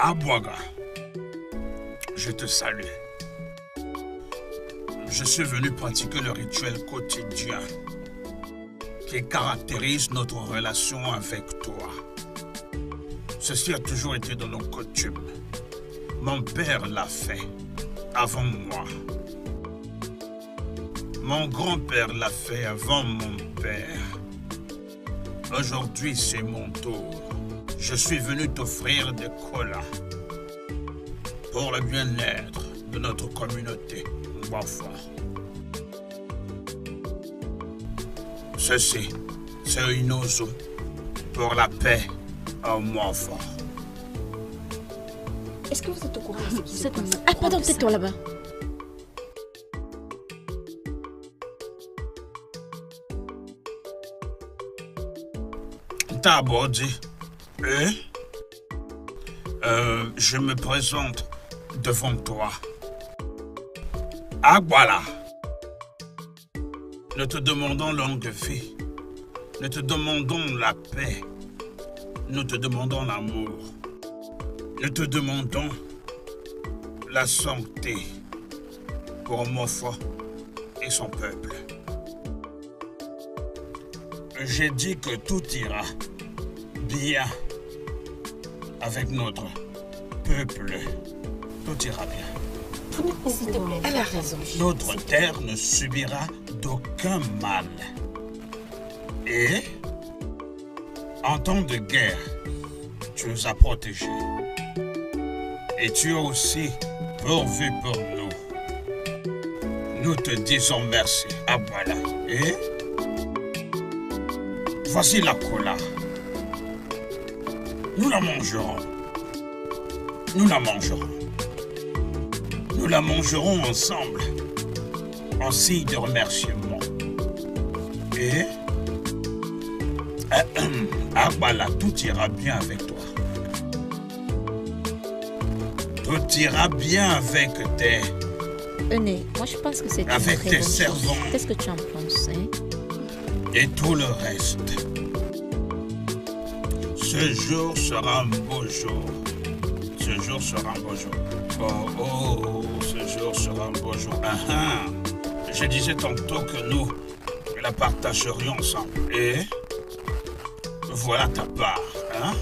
Abouaga, je te salue. Je suis venu pratiquer le rituel quotidien qui caractérise notre relation avec toi. Ceci a toujours été dans nos coutumes. Mon père l'a fait avant moi. Mon grand-père l'a fait avant mon père. Aujourd'hui, c'est mon tour. Je suis venu t'offrir des colas pour le bien-être de notre communauté. Bonsoir. Ceci, c'est une ozo pour la paix au Montfort. Est-ce que vous êtes au courant de ce qui se passe? Ah, pardon, tais-toi là-bas. Tabodi, je me présente devant toi. Agbala. Nous te demandons longue vie. Nous te demandons la paix. Nous te demandons l'amour. Nous te demandons la santé pour Montfort et son peuple. J'ai dit que tout ira bien avec notre peuple. Tout ira bien. S'il te plaît, elle a raison. Notre terre ne subira d'aucun mal. Et, en temps de guerre, tu nous as protégés. Et tu as aussi pourvu pour nous. Nous te disons merci. Ah voilà. Et voici la cola. Nous la mangerons. Nous la mangerons. Nous la mangerons ensemble, en signe de remerciement. Et Agbala, tout ira bien avec toi. Tout ira bien avec tes... René, moi je pense que c'est avec tes servants. Qu'est-ce que tu en penses, hein? Et tout le reste. Ce jour sera un beau jour. Ce jour sera un beau jour. Oh, ce jour sera un beau jour. Je disais tantôt que nous la partagerions ensemble. Et voilà ta part, hein?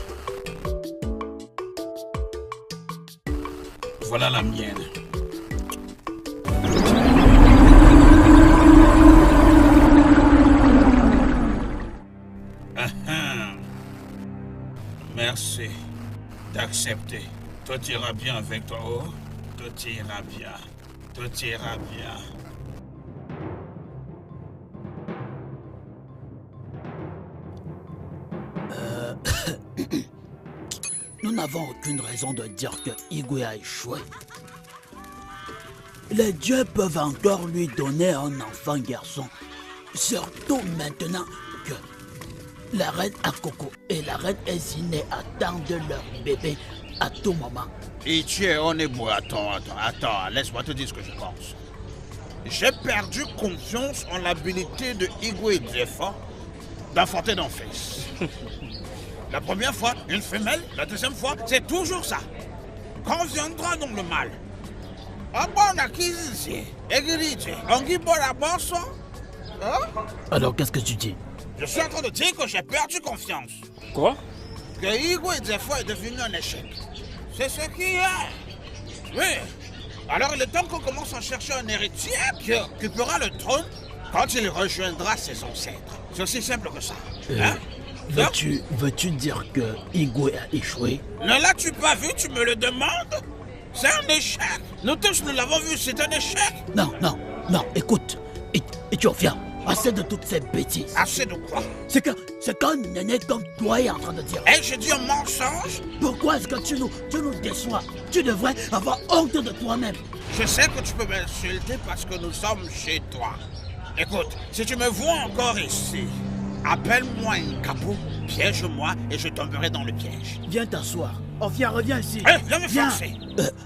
Voilà la mienne. Merci d'accepter. Tout ira bien avec toi. Oh, tout ira bien. Tout ira bien. Nous n'avons aucune raison de dire que Igwe a échoué. Les dieux peuvent encore lui donner un enfant garçon. Surtout maintenant que la reine Akoko et la reine Ezine attendent leur bébé à tout moment. Ichie Onebo, attends, laisse-moi te dire ce que je pense. J'ai perdu confiance en l'habilité de Igwe Dzefo d'enfanter d'un fils. La première fois, une femelle, la deuxième fois, c'est toujours ça. Quand viendra donc le mal? Alors qu'est-ce que tu dis? Je suis en train de dire que j'ai perdu confiance. Quoi? Que Igwe Dzefo est devenu un échec. C'est ce qui est. Oui. Alors il est temps qu'on commence à chercher un héritier qui occupera le trône quand il rejoindra ses ancêtres. C'est aussi simple que ça. Hein? Veux-tu dire que Igwe a échoué? Ne l'as-tu pas vu? Tu me le demandes? C'est un échec. Nous tous, nous l'avons vu, c'est un échec. Non, écoute. Et tu reviens. Assez de toutes ces bêtises. Assez de quoi? C'est qu'un néné comme toi est en train de dire. Eh, j'ai dit un mensonge? Pourquoi est-ce que tu nous déçois? Tu devrais avoir honte de toi-même. Je sais que tu peux m'insulter parce que nous sommes chez toi. Écoute, si tu me vois encore ici, appelle-moi un capot, piège-moi et je tomberai dans le piège. Viens t'asseoir. Oh, reviens ici. Eh, viens me forcer.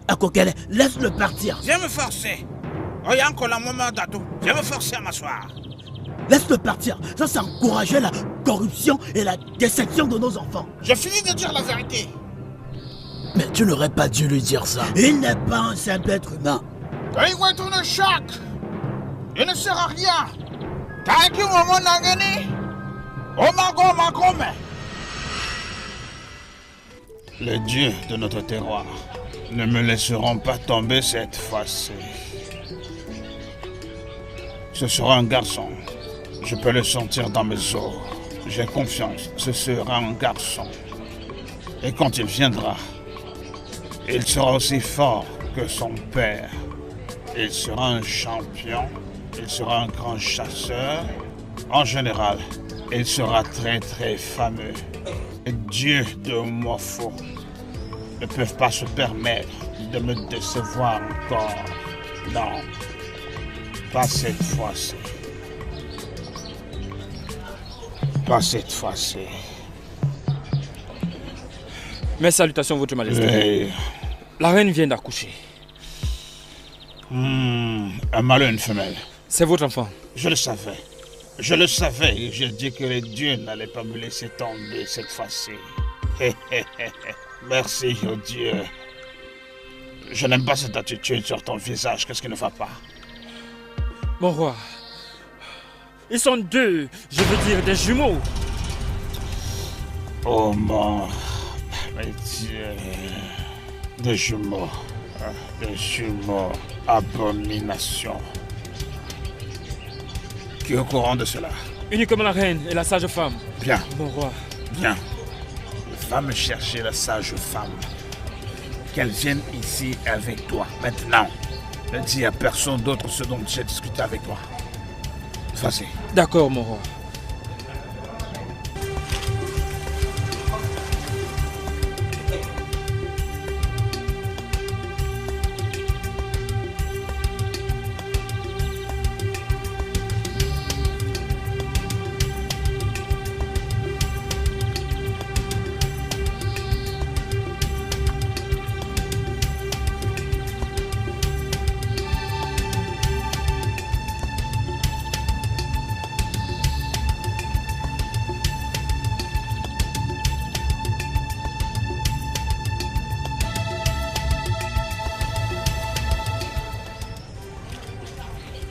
Akokele, laisse-le partir. Viens me forcer. Regarde encore la maman d'Ato. Viens me forcer à m'asseoir. Laisse-le partir. Ça, c'est encourager la corruption et la déception de nos enfants. J'ai fini de dire la vérité. Mais tu n'aurais pas dû lui dire ça. Il n'est pas un simple être humain. tourne choc. Il ne sert à rien. T'as qui maman n'a gagné? Oh ma gomme. Les dieux de notre terroir ne me laisseront pas tomber cette fois-ci. Ce sera un garçon. Je peux le sentir dans mes os. J'ai confiance. Ce sera un garçon. Et quand il viendra, il sera aussi fort que son père. Il sera un champion. Il sera un grand chasseur. En général, il sera très très fameux. Les dieux de Mofo ne peuvent pas se permettre de me décevoir encore. Non, pas cette fois-ci. Pas cette fois-ci. Mes salutations, Votre Majesté. Oui. La reine vient d'accoucher. Un mâle et une femelle. C'est votre enfant. Je le savais. Je le savais et j'ai dit que les dieux n'allaient pas me laisser tomber cette fois-ci. Merci, oh Dieu. Je n'aime pas cette attitude sur ton visage. Qu'est-ce qui ne va pas? Mon roi, ils sont deux, je veux dire des jumeaux. Oh mon Dieu. Des jumeaux. Des jumeaux. Abomination. Qui est au courant de cela? Uniquement la reine et la sage femme. Bien. Mon roi. Bien. Va me chercher la sage femme. Qu'elle vienne ici avec toi. Maintenant. Ne dis à personne d'autre ce dont j'ai discuté avec toi. Vas-y. D'accord, mon roi.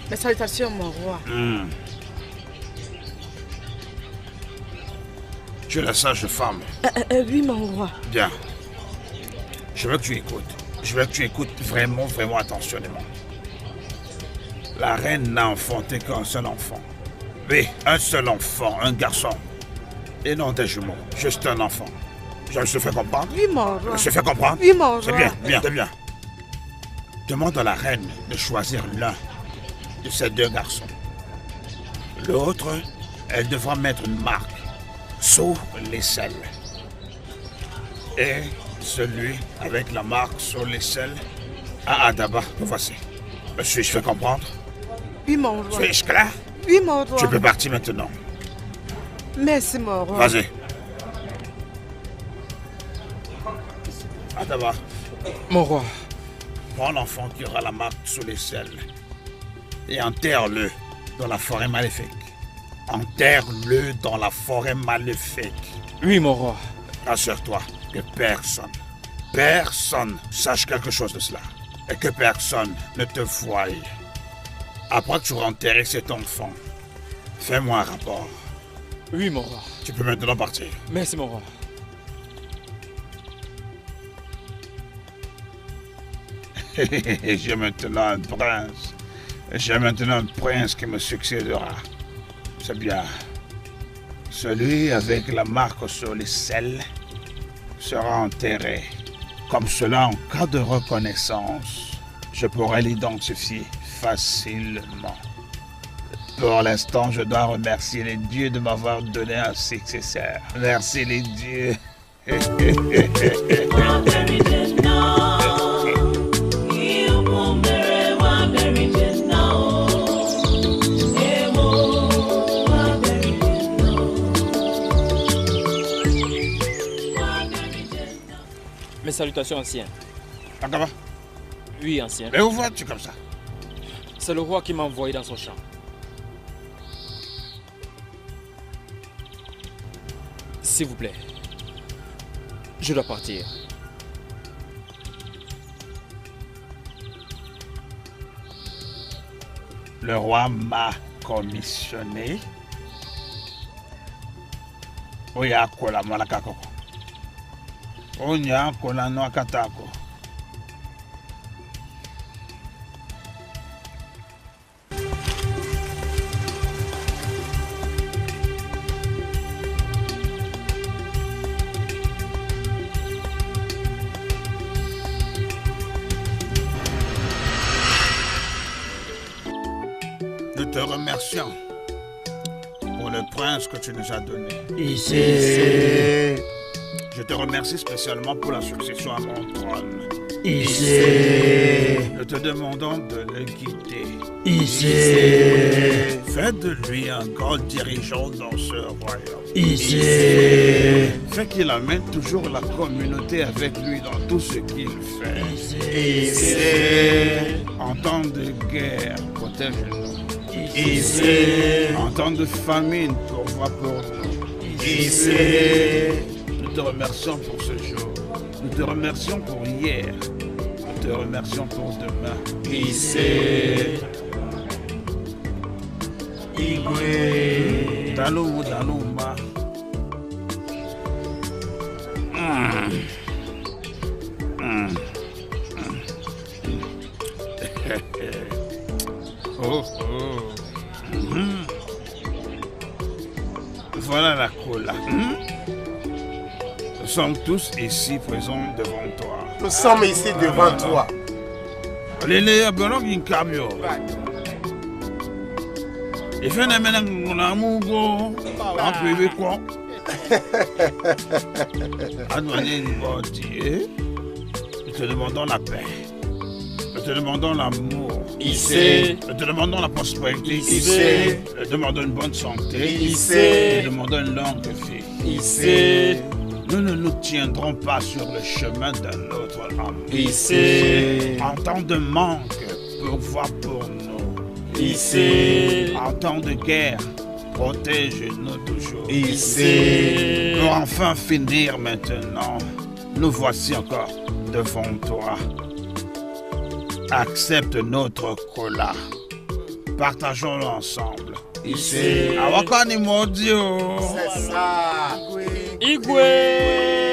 Mes salutations, mon roi. Tu es la sage femme. Oui, mon roi. Bien. Je veux que tu écoutes. Je veux que tu écoutes vraiment, vraiment attentionnément. La reine n'a enfanté qu'un seul enfant. Oui, un seul enfant, un garçon. Et non des jumeaux, juste un enfant. Je me suis fait comprendre? Oui, mon roi. Je me suis fait comprendre? Oui, mon roi. C'est bien, bien, c'est bien. Demande à la reine de choisir l'un de ces deux garçons. L'autre, elle devra mettre une marque sur l'aisselle. Et celui avec la marque sur l'aisselle à Adaba. Voici. Me suis-je fait comprendre? Oui, mon roi. Suis-je clair? Oui, mon roi. Tu peux partir maintenant. Merci, mon roi. Vas-y. Adaba, Mon roi. prends l'enfant qui aura la marque sur l'aisselle et enterre-le dans la forêt maléfique. Enterre-le dans la forêt maléfique. Oui, mon roi. Assure-toi que personne sache quelque chose de cela. Et que personne ne te voie. Après que tu auras enterré cet enfant, fais-moi un rapport. Oui, mon roi. Tu peux maintenant partir. Merci, mon roi. J'ai maintenant un prince. J'ai maintenant un prince qui me succédera. C'est bien. Celui avec la marque sur l'aisselle sera enterré. Comme cela, en cas de reconnaissance, je pourrai l'identifier facilement. Pour l'instant, je dois remercier les dieux de m'avoir donné un successeur. Merci les dieux. Mes salutations, anciens. Akaba, Oui, ancien. mais où vas-tu comme ça? C'est le roi qui m'a envoyé dans son champ. S'il vous plaît. Je dois partir. Le roi m'a commissionné. Oya kola malakako. Onya kola no akatako. Nous te remercions pour le prince que tu nous as donné. Ici. Je te remercie spécialement pour la succession à mon trône. Ici. Nous te demandons de le guider. Ici. Fais de lui un grand dirigeant dans ce royaume. Ici. Fais qu'il amène toujours la communauté avec lui dans tout ce qu'il fait. Ici. En temps de guerre, protège-nous. Ici. En temps de famine, pourvois pour nous. Ici. Nous te remercions pour ce jour. Nous te remercions pour hier. Nous te remercions pour demain. Ici. Igwe. Dalou, Dalouma. Oh, oh. Voilà la cola. Nous sommes tous ici présents devant toi. Nous sommes ici devant toi. Lele abelong inkabio. Et fait un ménage en go. En privé quoi. Adouanier Dieu. Nous te demandons la paix. Nous te demandons l'amour. Ici. Nous te demandons la prospérité. Ici. Nous te demandons une bonne santé. Ici. Nous te demandons une longue vie. Ici. Nous ne nous tiendrons pas sur le chemin de notre amour. Ici. En temps de manque, pourvois pour nous. Ici. En temps de guerre, protège-nous toujours. Ici. Pour enfin finir maintenant, nous voici encore devant toi. Accepte notre cola. Partageons-le ensemble. Ici. Awakani Modio. C'est ça. Igwe.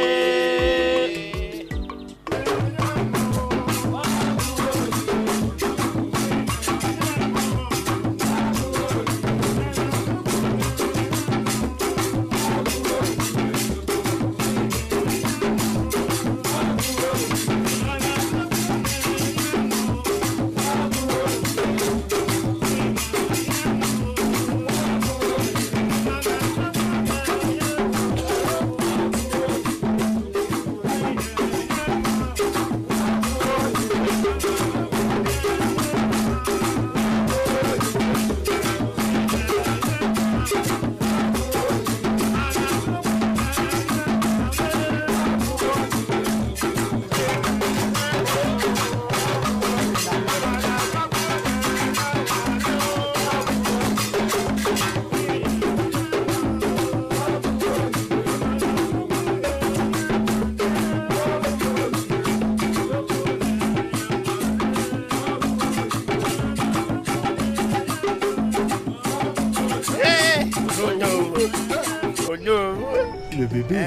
Le bébé.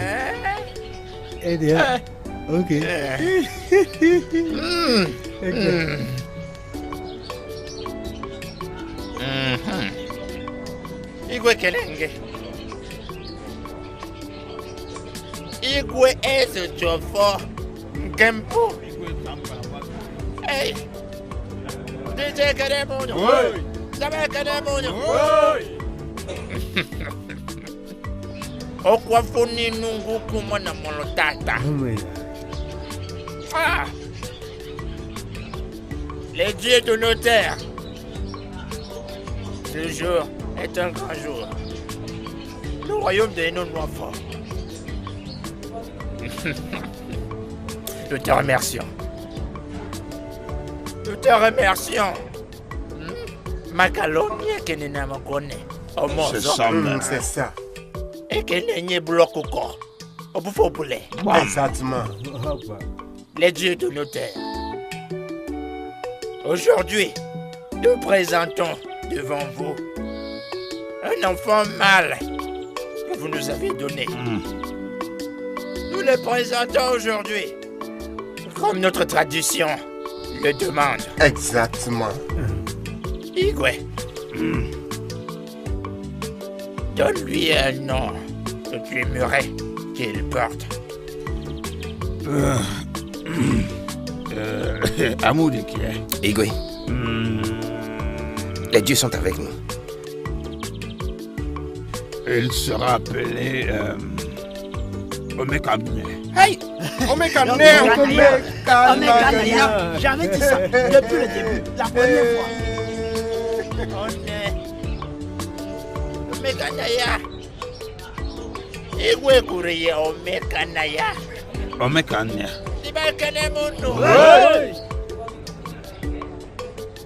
Eh bien. Ok. Igwe Kelenge. Igwe Ezechofo Nkempo. Hey. DJ Kademonyo. Oui. Sabe Kademonyo. Okwafuni nungu kumona molotata. Ah. Les dieux de nos terres. Ce jour est un grand jour. Le royaume des non-noirs forts. Nous te remercions. Nous te remercions. Makaloni et Kenena Makone. C'est ça, même. C'est ça. Et Kenenya bloque au corps. Au bouffon poulet. Exactement. Les dieux de nos terres. Aujourd'hui, nous présentons devant vous un enfant mâle que vous nous avez donné. Nous le présentons aujourd'hui, comme notre tradition le demande. Exactement. Igwe, donne-lui un nom que tu aimerais qu'il porte. Amour de qui est? Igwe, les dieux sont avec nous. Il sera appelé Omekamne. Hey! Omekamne! J'avais dit ça depuis le début, la première fois. Omekanaya. Igwe kuriye Omekanaya. Omekane.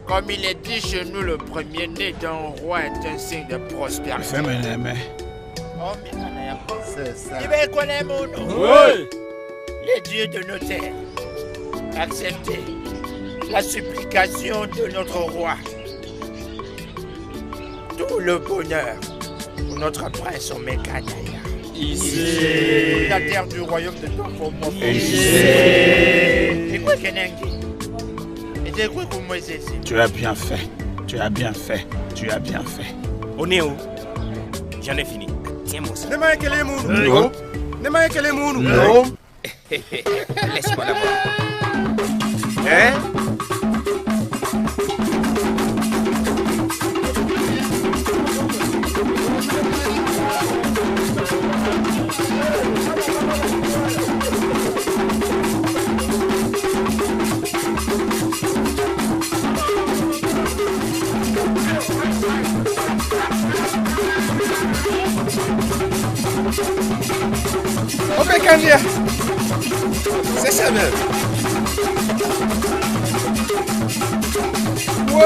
Comme il est dit chez nous, le premier-né d'un roi est un signe de prospérité. C'est ça. Les dieux de nos terres, acceptez la supplication de notre roi. Tout le bonheur pour notre prince Omekanaya. Ici, la terre du royaume de Tofo. Tu as bien fait. Tu as bien fait. Tu as bien fait. Onéo, j'en ai fini. Tiens-moi ça. Non. Laisse-moi la voir. Hein? Omekane. C'est ça même. Wow.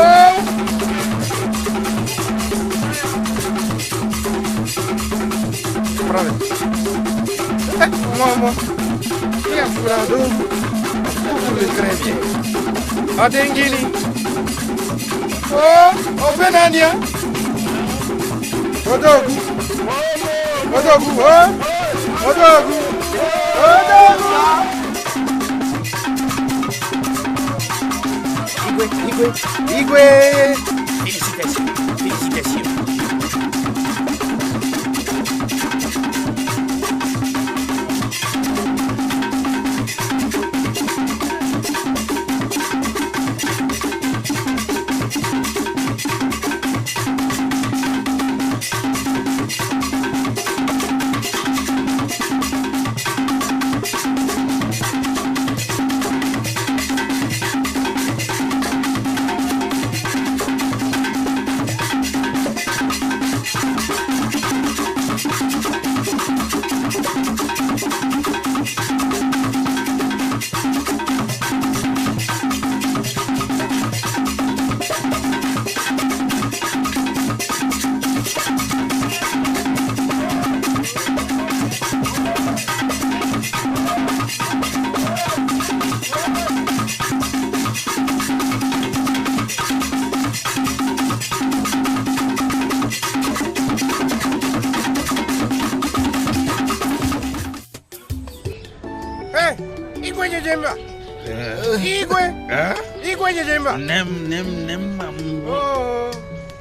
Moi. Tiens, Frado. Vous le très bien. Adengini. Oh, Obenania. Odogu. Igwe. Félicitations.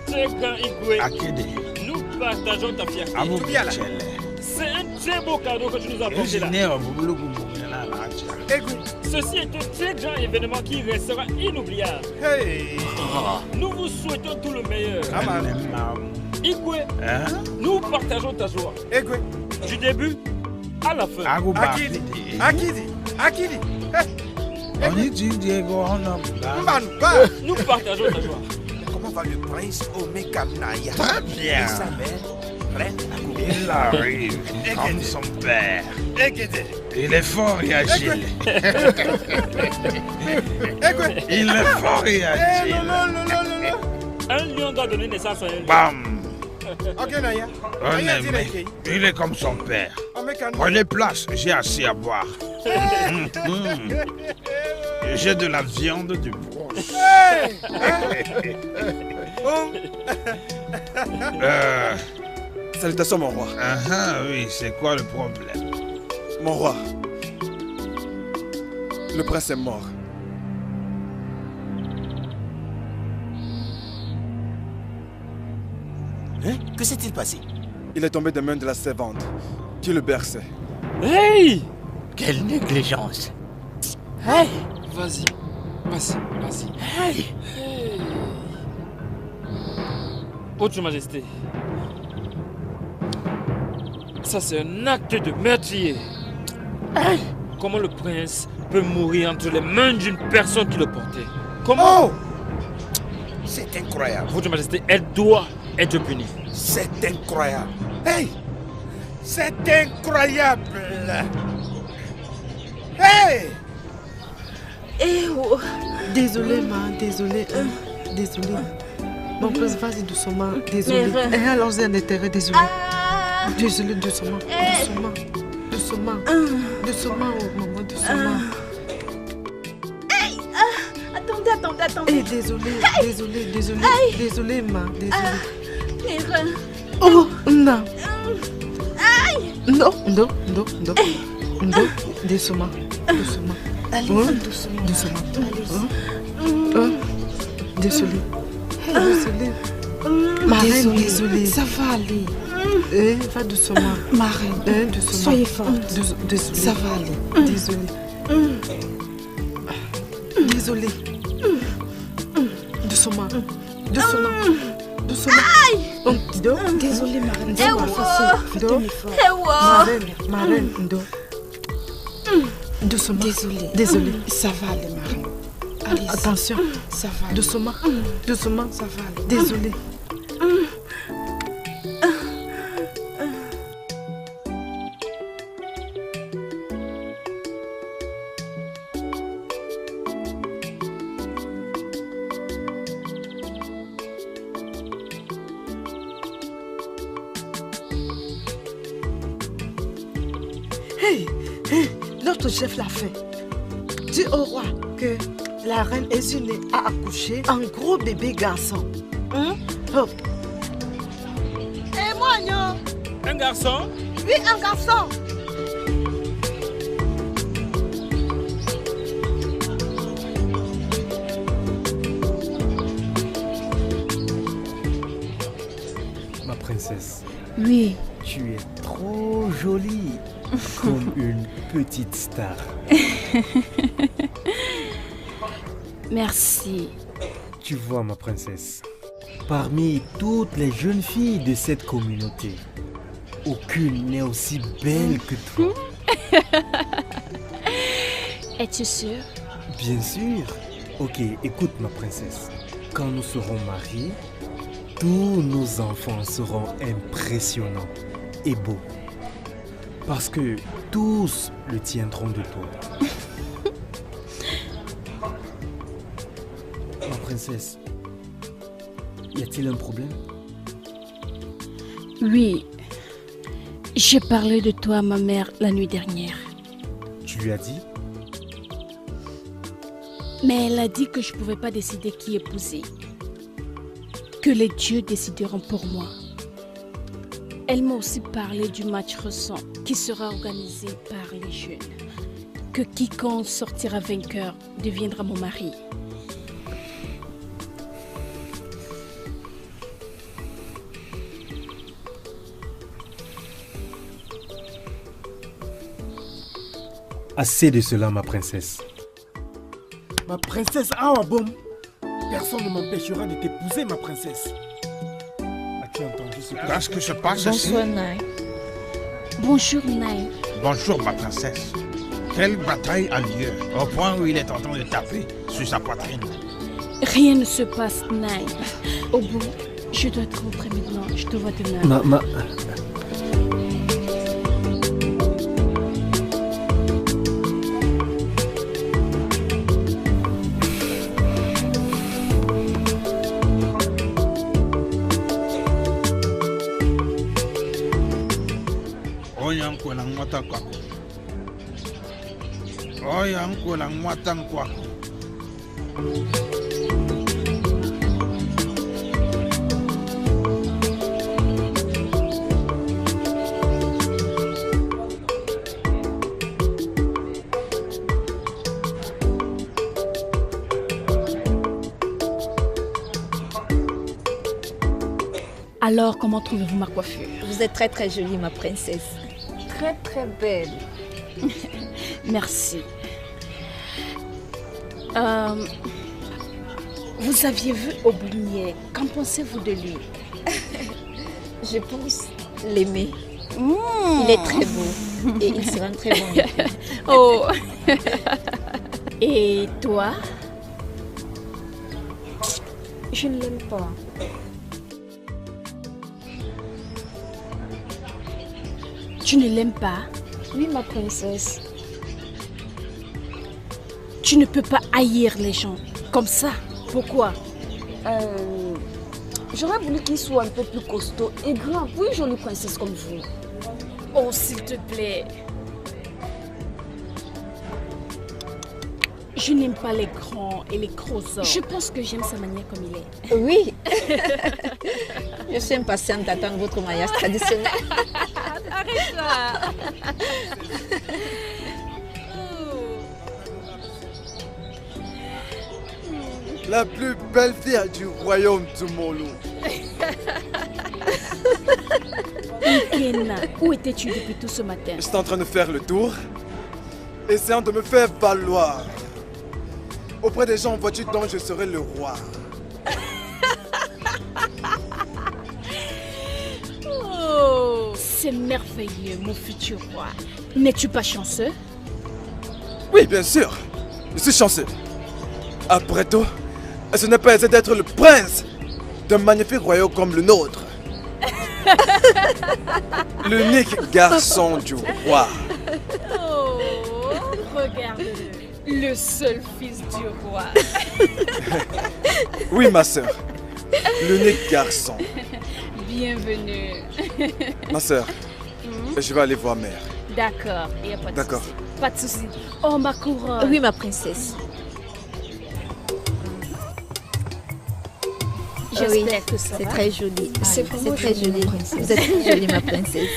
Très grand Igwe, Akede. nous partageons ta fierté. C'est un très beau cadeau que tu nous as apporté là. Ceci est un très grand événement qui restera inoubliable. Nous vous souhaitons tout le meilleur. Igwe, nous partageons ta joie. Du début à la fin. Akidi. Nous partageons ta joie. Comment va le prince Omekamnaya? Très bien. Et sa mère, reine Akube. Il arrive comme son père. Il est fort et agile. Il est fort et agile. Un lion doit donner naissance à un lion. Bam. Il est comme son père. Prenez place, j'ai assez à boire. J'ai de la viande du bronze. Salutations, mon roi. Oui, c'est quoi le problème? Mon roi, le prince est mort. Hein? Que s'est-il passé? Il est tombé des mains de la servante qui le berçait. Hey! Quelle négligence! Hey! Vas-y. Hey! Votre Majesté, ça c'est un acte de meurtrier. Hey! Comment le prince peut mourir entre les mains d'une personne qui le portait? Comment? C'est incroyable. Votre Majesté, elle doit être punie. C'est incroyable. Hey! C'est incroyable. Hey! Eh oh. Désolé, ma, désolé. Désolé. Mon prince, vas-y doucement. Désolé. Mais, allons-y en intérêt, désolé. Désolé, doucement. Doucement, oh maman, doucement. Attendez. Eh, désolé, ma, désolé. Oh, non. Non, doucement. allez, Doucement. Désolé. Marraine, désolé. Ça va aller. Va doucement. Marraine, doucement. soyez forte. Désolé. Ça va aller. Désolé. Doucement. Aïe! Désolé, Marraine. C'est pas facile. Faites un effort. Marraine, doucement. Désolé. Ça va aller, Marraine. Allez, attention. Ça va aller. Doucement. Ça va aller. Désolé. Notre chef l'a fait. Dis au roi que la reine Ezinè a accouché un gros bébé garçon. Oh. Et moi, non? Un garçon? Oui, un garçon. Ma princesse. Oui. Tu es trop jolie. Comme une petite star. Merci. Tu vois, ma princesse, parmi toutes les jeunes filles de cette communauté, aucune n'est aussi belle que toi. Es-tu sûre? Bien sûr. Ok, écoute ma princesse. Quand nous serons mariés, tous nos enfants seront impressionnants et beaux. Parce que tous le tiendront de toi. Ma princesse, y a-t-il un problème? Oui. J'ai parlé de toi à ma mère la nuit dernière. Tu lui as dit? Mais elle a dit que je ne pouvais pas décider qui épouser. Que les dieux décideront pour moi. Elle m'a aussi parlé du match récent qui sera organisé par les jeunes. Que quiconque sortira vainqueur deviendra mon mari. Assez de cela, ma princesse. Ma princesse Awabom, personne ne m'empêchera de t'épouser, ma princesse. As-tu entendu ce Qu'est-ce que se passe ici? Bonsoir, Naï. Bonjour, Naï. Bonjour, ma princesse. Quelle bataille a lieu au point où il est en train de taper sur sa poitrine? Rien ne se passe, Naï. Au bout, je dois te rentrer maintenant. Je te vois demain. Alors, comment trouvez-vous ma coiffure? Vous êtes très très jolie, ma princesse. Très très belle. Merci. Vous aviez vu Aubigné. Qu'en pensez-vous de lui? Je pense l'aimer. Il est très beau et il sera un très bon époux. Oh. Et toi? Je ne l'aime pas. Tu ne l'aimes pas? Oui, ma princesse. Tu ne peux pas haïr les gens comme ça. Pourquoi? J'aurais voulu qu'il soit un peu plus costaud et grand pour une jolie princesse comme vous. Oh, s'il te plaît. Je n'aime pas les grands et les gros hommes. Je pense que j'aime sa manière comme il est. Oui. Je suis impatiente d'attendre votre mariage traditionnel. Arrête-toi. La plus belle fille du royaume du Molo. Ikena, où étais-tu depuis tout ce matin? J'étais en train de faire le tour, essayant de me faire valoir auprès des gens en voiture dont je serai le roi. Oh, c'est merveilleux, mon futur roi. N'es-tu pas chanceux? Oui, bien sûr. Je suis chanceux. Après tout, ce n'est pas aisé d'être le prince d'un magnifique royaume comme le nôtre. L'unique garçon du roi. Oh, regarde-le. Le seul fils du roi. Oui, ma soeur. L'unique garçon. Bienvenue. Ma soeur, je vais aller voir mère. D'accord, il n'y a pas de D'accord. souci. Pas de souci. Oh, ma couronne. Oui, ma princesse. J'espère que ça c'est va. très joli. C'est très joli. Vous êtes très jolie, ma princesse.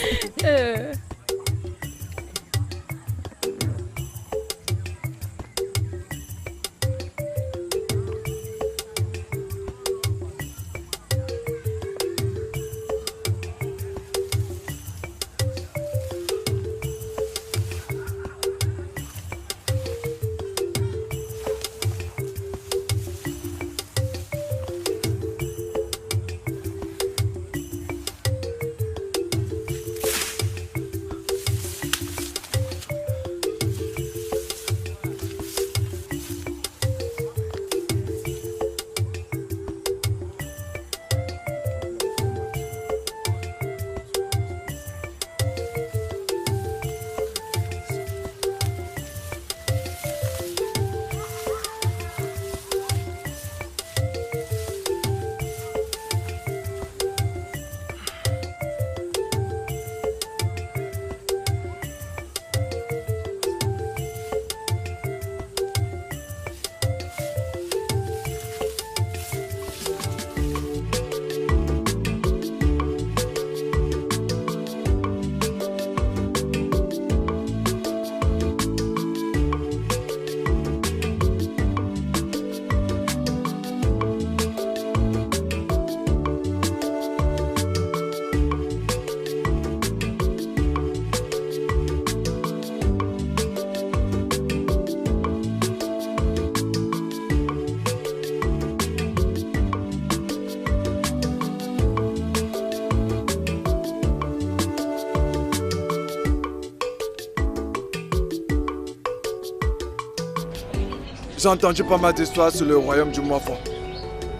J'ai entendu pas mal d'histoires sur le royaume du Moifon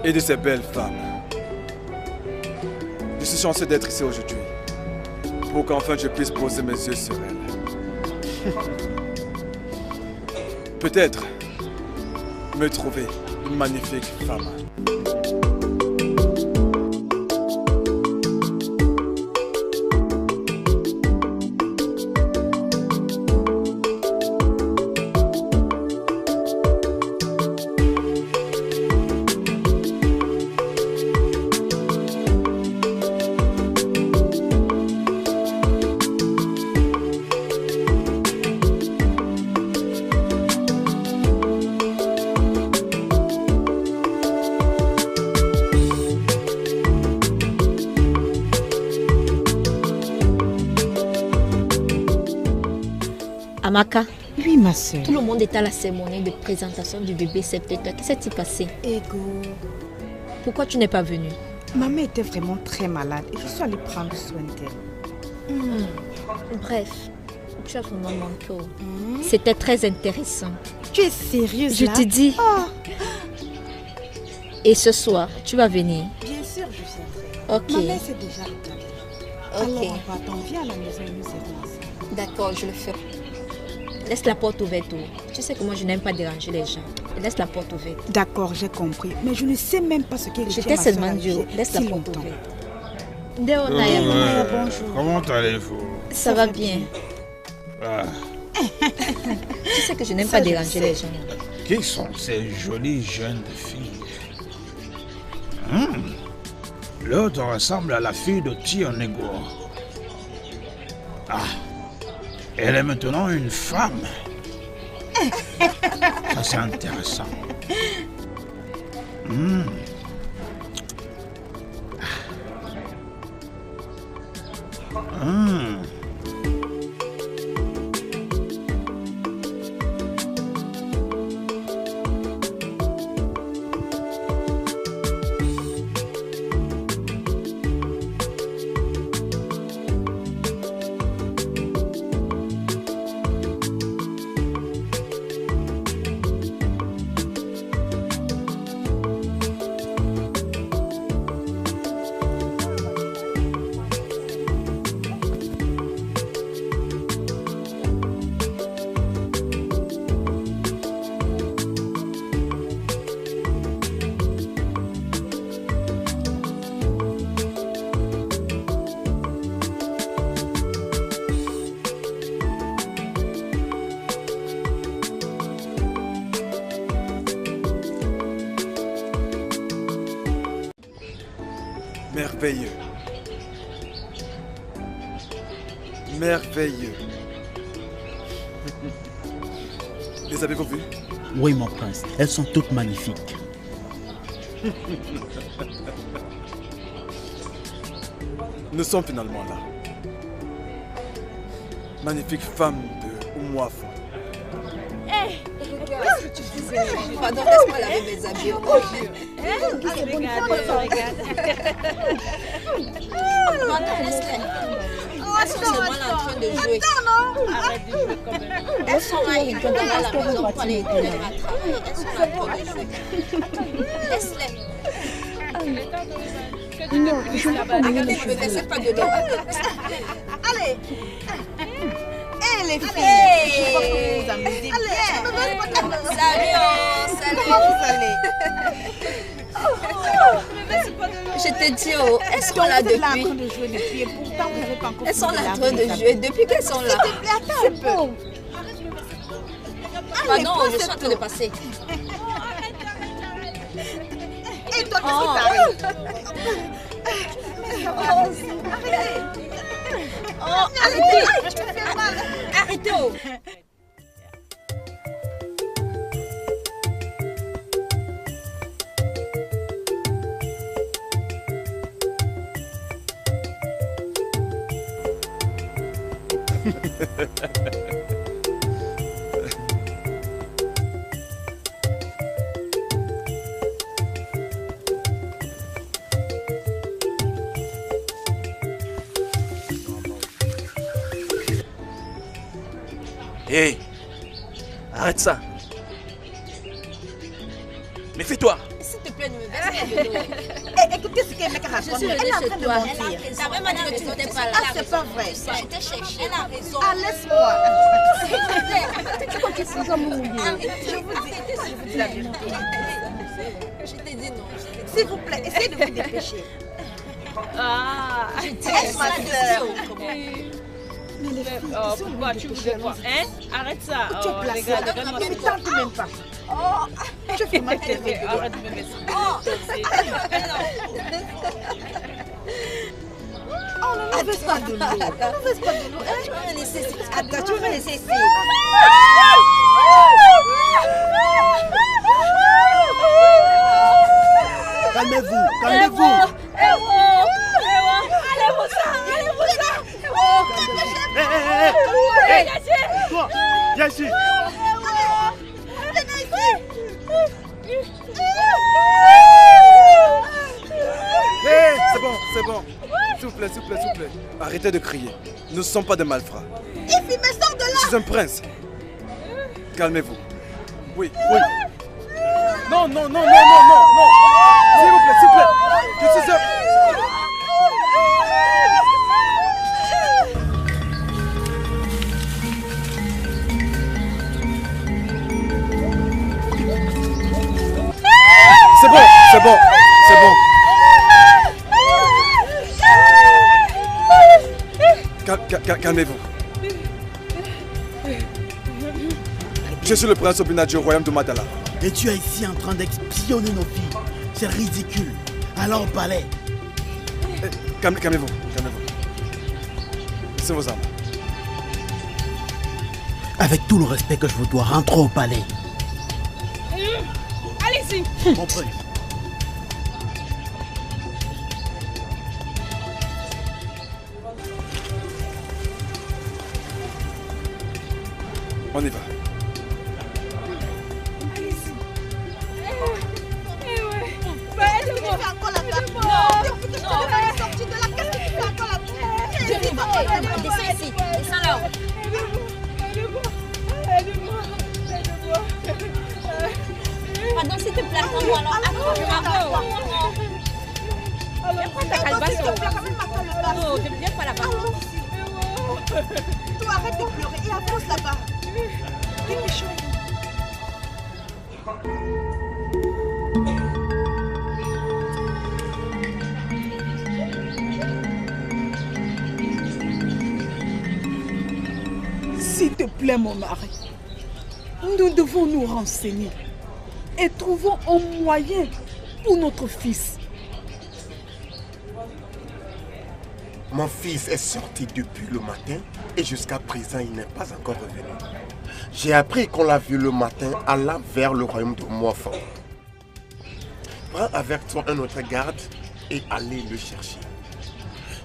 et de ses belles femmes. Je suis chanceux d'être ici aujourd'hui pour qu'enfin je puisse poser mes yeux sur elle. Peut-être me trouver une magnifique femme. Amaka. Oui, ma soeur. Tout le monde est à la cérémonie de présentation du bébé septéteur. Qu'est-ce qui s'est passé? Ego. Pourquoi tu n'es pas venue? Maman était vraiment très malade et je suis allée prendre soin d'elle. Bref, tu as vraiment manqué. C'était très intéressant. Tu es sérieuse Je là? te dis. Oh. Et ce soir, tu vas venir? Bien sûr, je viendrai. Ok. Maman s'est déjà rétablie. Ok. Alors on va-t'en, viens à la maison et nous irons ensemble. D'accord, je le ferai. Laisse la porte ouverte. Tu sais que moi, je n'aime pas déranger les gens. Laisse la porte ouverte. D'accord, j'ai compris. Mais je ne sais même pas ce qu'est le Je t'ai seulement dit, laisse la porte ouverte. Deo Naya, bonjour. Comment allez-vous? Ça va bien. Ah. Tu sais que je n'aime pas déranger les gens. Qui sont ces jolies jeunes filles? L'autre ressemble à la fille de Tionego. Ah, elle est maintenant une femme. Ça, c'est intéressant. Merveilleux. Merveilleux. Les avez-vous vues? Oui, mon prince. Elles sont toutes magnifiques. Nous sommes finalement là. Magnifique femme de Oumouafo. Qu'est-ce que tu disais? Pardon, laisse-moi laver mes habits. Elles sont seulement là en train de jouer. Arrête de jouer quand même. Elles sont là, ils doivent aller à la maison pour aller aider leur travail. Elles sont là en train de jouer. Laisse-les. Regardez, ne me versez pas de l'eau. Allez. Les filles, je vois que vous vous amusez bien. Salut, Comment vous allez? Je te dis, elles sont là depuis. Elles sont là en train de jouer depuis et pourtant vous n'avez pas encore. Elles sont là en train de jouer depuis qu'elles sont là. S'il te plaît, attends un peu. Pardon, je suis en train de passer. Et toi, qu'est-ce qui t'arrive? Arrêtez. Oh, arrêtez. Tu me fais mal. Arrêtez. Hé, arrête ça. Mais fais-toi. S'il te plaît, ne me verse pas de l'eau. Écoutez ce qu'elle m'a raconté. Je suis Elle est en train de toi. mentir. T'as vraiment dit que tu n'étais pas là. Ah, c'est pas vrai. Je t'ai cherché. Elle a raison. Ah, laisse-moi. S'il te plaît. Tu crois que c'est comme vous voulez? Je vous dis la vérité. Je t'ai dit non. S'il vous plaît, essayez de vous dépêcher. Ah, je t'ai dit ma soeur. Mais les filles, pourquoi tu voulais quoi? Hein? Arrête ça. Tu es placée. Ne me tente même pas. Oh, je fais mal terrible. Arrête de me mettre. Oh, ne laisse pas de l'eau. Ne laisse pas de l'eau. Tu vas me laisser ici. Attends, tu vas laisser ici. Calmez-vous, calmez-vous. Allez-vous ça. Toi, Viens ici. Venez ici. Hé, c'est bon, c'est bon. S'il vous plaît, s'il vous plaît, s'il vous plaît. Arrêtez de crier. Nous ne sommes pas des malfrats. Ici, me sors de là. Je suis un prince. Calmez-vous. Oui, oui. Non, non, non, non, non, non, non. S'il vous plaît, s'il vous plaît. Je suis un... C'est bon, c'est bon, c'est bon. Calmez-vous. Je suis le prince Obina du royaume de Madala. Et tu es ici en train d'espionner nos filles. C'est ridicule. Alors au palais. Calmez-vous, calmez-vous. C'est vos armes. Avec tout le respect que je vous dois, rentrez au palais. Allez-y. Mon prince. On y va. Descends ici, descends là-haut. Pardon, s'il te plaît, attends-moi alors. Accroche-moi. Viens prendre ta calebasse. Non, je ne viens pas là-bas. Toi, arrête de pleurer et avance là-bas. Dépêchons. S'il te plaît, mon mari, nous devons nous renseigner et trouvons un moyen pour notre fils. Mon fils est sorti depuis le matin et jusqu'à présent, il n'est pas encore revenu. J'ai appris qu'on l'a vu le matin allant vers le royaume de Moifon. Prends avec toi un autre garde et allez le chercher.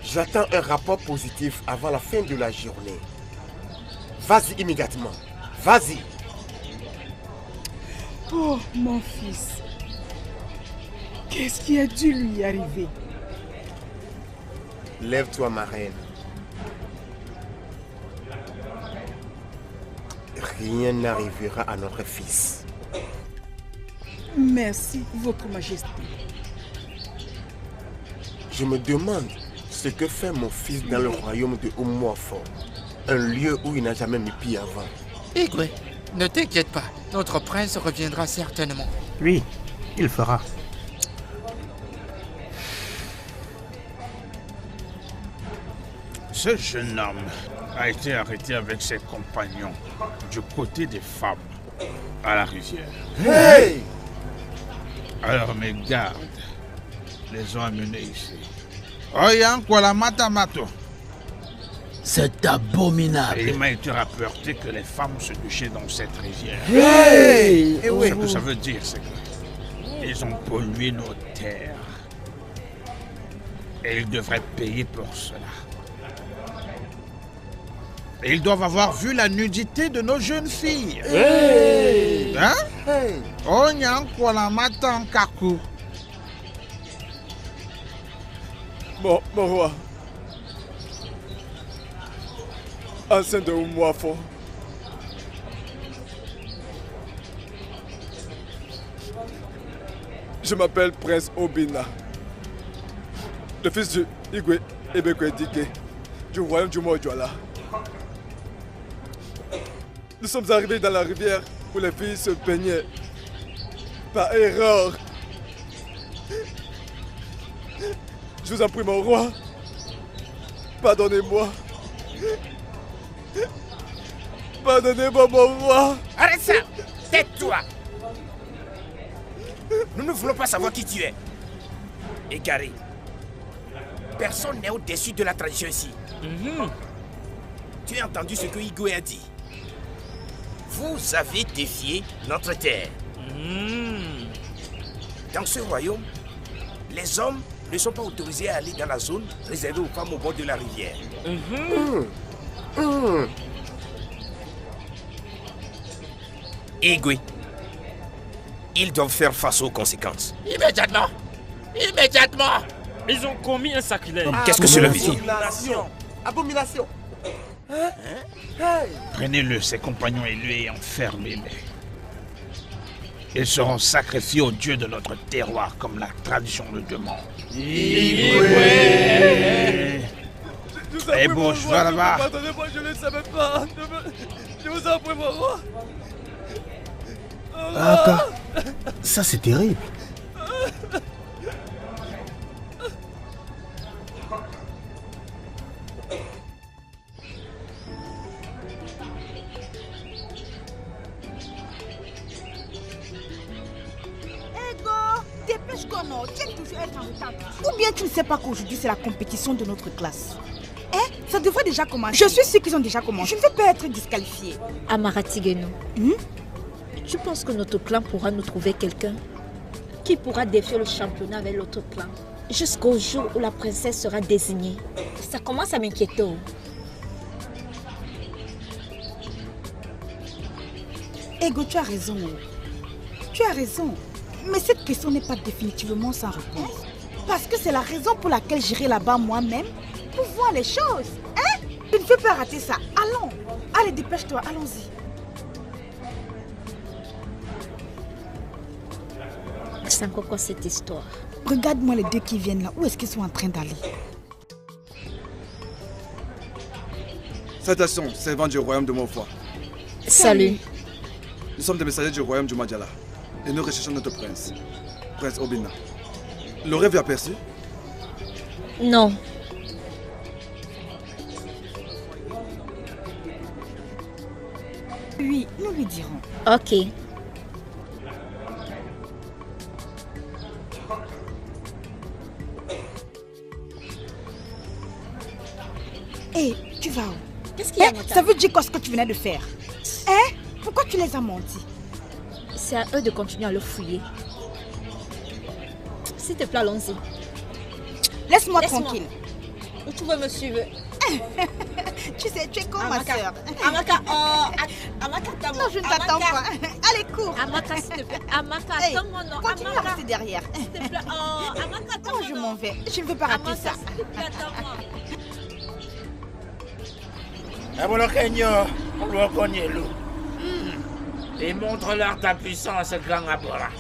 J'attends un rapport positif avant la fin de la journée. Vas-y immédiatement. Vas-y. Oh, mon fils. Qu'est-ce qui a dû lui arriver? Lève-toi, ma reine. Rien n'arrivera à notre fils. Merci, Votre Majesté. Je me demande ce que fait mon fils dans le royaume de Oumuafo, un lieu où il n'a jamais mis pied avant. Igwe, ne t'inquiète pas, notre prince reviendra certainement. Oui, il fera. Ce jeune homme a été arrêté avec ses compagnons du côté des femmes à la rivière. Hey! Alors mes gardes les ont amenés ici. Oyan Kuala Matamato. C'est abominable. Et il m'a été rapporté que les femmes se douchaient dans cette rivière. Hey! Ce que ça veut dire, c'est qu'ils ont pollué nos terres. Et ils devraient payer pour cela. Et ils doivent avoir vu la nudité de nos jeunes filles. Hey! Hein? Hey! Onyan Kuala Matankaku. Mon roi. Ancien de Oumuafo. Je m'appelle Prince Obina, le fils de Igwe Ebekwedike, du royaume du Modjouala. Nous sommes arrivés dans la rivière où les filles se baignaient. Par erreur. Je vous en prie, mon roi. Pardonnez-moi. Pardonnez-moi, mon roi. Arrête ça! Tais-toi! Nous ne voulons pas savoir qui tu es. Égaré. Personne n'est au-dessus de la tradition ici. Tu as entendu ce que Igwe a dit. Vous avez défié notre terre. Dans ce royaume, les hommes ne sont pas autorisés à aller dans la zone réservée aux femmes au bord de la rivière. Igwe, ils doivent faire face aux conséquences. Immédiatement! Immédiatement! Ils ont commis un sacrilège. Qu'est-ce que cela veut dire? Abomination! Prenez-le, ses compagnons et lui, et enfermez-les. Ils seront sacrifiés aux dieux de notre terroir, comme la tradition le demande. Eh bon, je vais là-bas. Pardonnez-moi, je ne savais pas. Je vous en prie, maman. Aka, ça c'est terrible. Dépêche-toi, non. Tu aimes toujours être en retard. Ou bien tu ne sais pas qu'aujourd'hui c'est la compétition de notre classe. Ça devrait déjà commencer. Je suis sûre qu'ils ont déjà commencé. Je ne veux pas être disqualifiée. Amara Tigeno, tu penses que notre clan pourra nous trouver quelqu'un qui pourra défier le championnat avec l'autre clan jusqu'au jour où la princesse sera désignée? Ça commence à m'inquiéter. Ego, tu as raison. Tu as raison. Mais cette question n'est pas définitivement sans réponse. Parce que c'est la raison pour laquelle j'irai là-bas moi-même pour voir les choses. Je ne peux pas rater ça. Allons. Allez, dépêche-toi. Allons-y. C'est encore quoi cette histoire? Regarde-moi les deux qui viennent là. Où est-ce qu'ils sont en train d'aller? Salutations, servants du royaume de Mofa. Salut. Nous sommes des messagers du royaume du Madjala. Et nous recherchons notre prince, Prince Obina. L'aurais-vous aperçu? Non. Oui, nous lui dirons. Ok. Hé, tu vas où? Qu'est-ce qu'il y a, ça veut dire quoi ce que tu venais de faire? Pourquoi tu les as menti? C'est à eux de continuer à le fouiller. S'il te plaît, allons-y. Laisse-moi tranquille. Où tu veux me suivre? Tu sais, tu es comme ma soeur. Amaka, Amaka, non, je ne t'attends pas. Allez, cours. Amaka, s'il te plaît. Amaka, attends-moi, non. Continue à rester derrière. S'il te plaît. Amaka, attends-moi. Je m'en vais. Je ne veux pas rater ça. S'il te plaît, attends-moi. Et montre-leur ta puissance, grand Abora.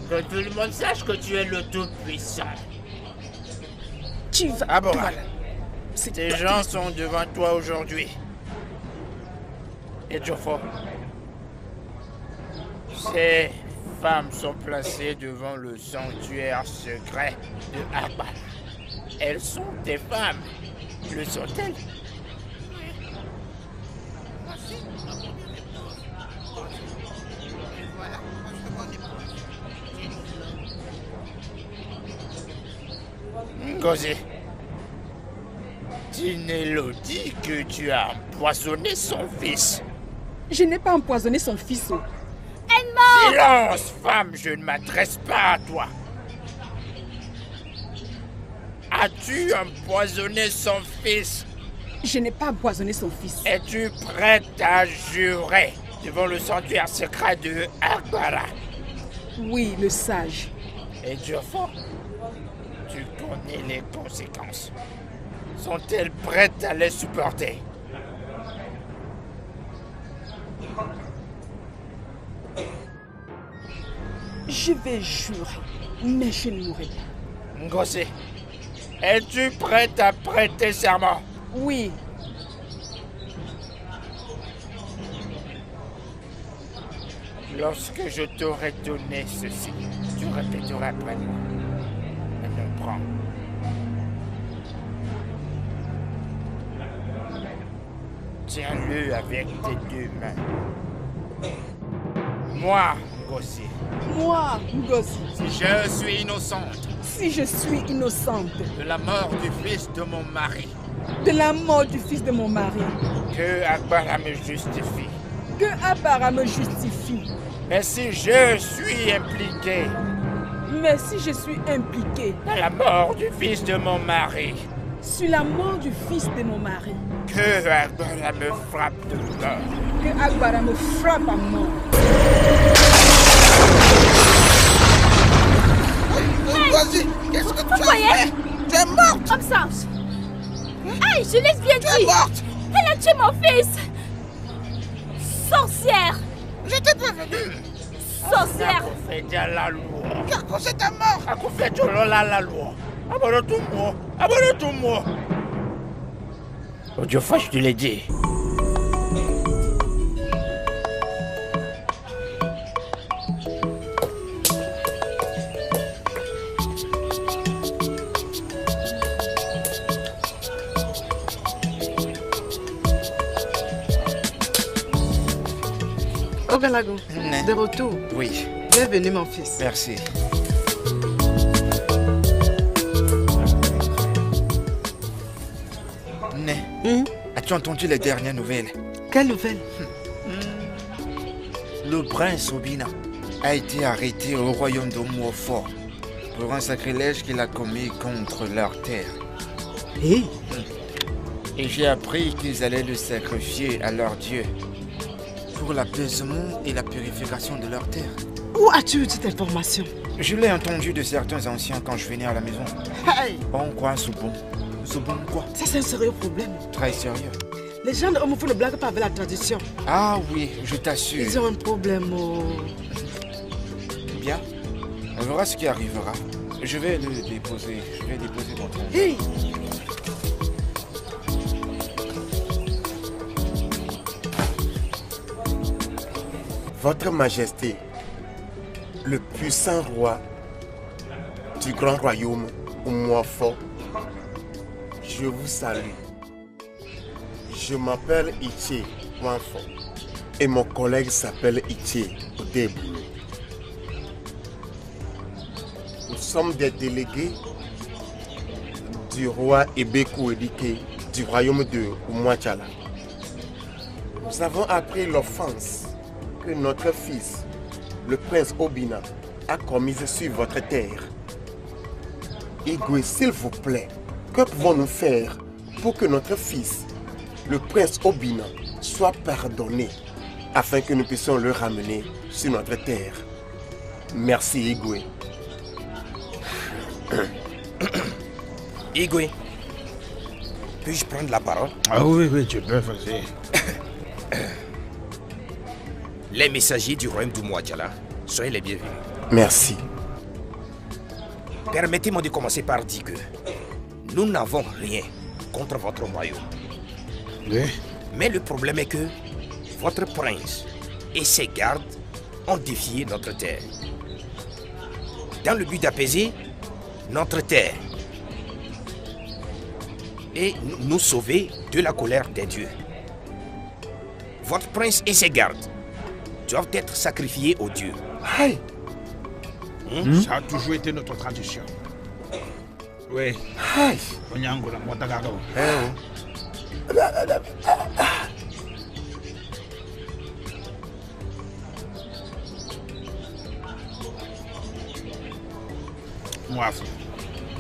Que tout le monde sache que tu es le Tout-Puissant. Tu vas... Abora, ces gens sont devant toi aujourd'hui. Et Jofo, ces femmes sont placées devant le sanctuaire secret de Abba. Elles sont des femmes. Le sont-elles? Ngozi, Tinelo dit que tu as empoisonné son fils. Je n'ai pas empoisonné son fils. Elle ment! Silence, femme, je ne m'adresse pas à toi. As-tu empoisonné son fils? Je n'ai pas empoisonné son fils. Es-tu prête à jurer devant le sanctuaire secret de Agbara? Oui, le sage. Et Jofo, tu connais les conséquences. Sont-elles prêtes à les supporter? Je vais jurer, mais je ne mourrai pas. Ngozi, es-tu prête à prêter serment? Oui. Lorsque je t'aurai donné ceci, tu répéteras après moi. Maintenant, prends. Tiens-le avec tes deux mains. Moi, Ngozi. Moi, Ngozi. Si je suis innocente. Si je suis innocente. De la mort du fils de mon mari. De la mort du fils de mon mari. Que Agbara me justifie. Que Agbara me justifie. Mais si je suis impliqué. Mais si je suis impliqué. Dans la mort du fils de mon mari. Sur la mort du fils de mon mari. Que Agbara me frappe de douleur. que Agbara me frappe à mort. Vas-y, qu'est-ce que tu as fait? Tu es morte. Comme ça. Aïe, je l'ai bien dit. Tu es morte. Elle a tué mon fils. Sorcière. Je t'ai prévenu. Sorcière. Tu as causé ta mort. Abonne-toi. Dieu fâche, tu l'as dit. Ogalago, de retour. Oui. Bienvenue mon fils. Merci. As-tu entendu les dernières nouvelles? Quelles nouvelles? Le prince Obina a été arrêté au royaume de Moufo pour un sacrilège qu'il a commis contre leur terre. Et j'ai appris qu'ils allaient le sacrifier à leur dieu pour l'apaisement et la purification de leur terre. Où as-tu eu cette information? Je l'ai entendu de certains anciens quand je venais à la maison. Hey. Bon quoi, Soubon? Soubon quoi? Ça c'est un sérieux problème. Très sérieux. Les gens de Omofo ne blaguent pas avec la tradition. Ah oui, je t'assure. Ils ont un problème. Bien, on verra ce qui arrivera. Je vais le déposer. Je vais déposer dans ton... Hey. Votre Majesté, le puissant roi du grand royaume Moufo, je vous salue. Je m'appelle Iché Wanfo et mon collègue s'appelle Iché Odebu. Nous sommes des délégués du roi Ebeku Edike du royaume de Umwachala. Nous avons appris l'offense que notre fils, le prince Obina, a commise sur votre terre. Igwe, s'il vous plaît, que pouvons-nous faire pour que notre fils, le prince Obina, soit pardonné afin que nous puissions le ramener sur notre terre? Merci, Igwe. Igwe, puis-je prendre la parole? Ah oui, tu peux, vas-y. Les messagers du royaume d'Umwachala, soyez les bienvenus. Merci. Permettez-moi de commencer par dire que nous n'avons rien contre votre royaume. Oui. Mais le problème est que votre prince et ses gardes ont défié notre terre. Dans le but d'apaiser notre terre et nous sauver de la colère des dieux. Votre prince et ses gardes doivent être sacrifiés aux dieux. Hey. Ça a toujours été notre tradition. Oui. Hey.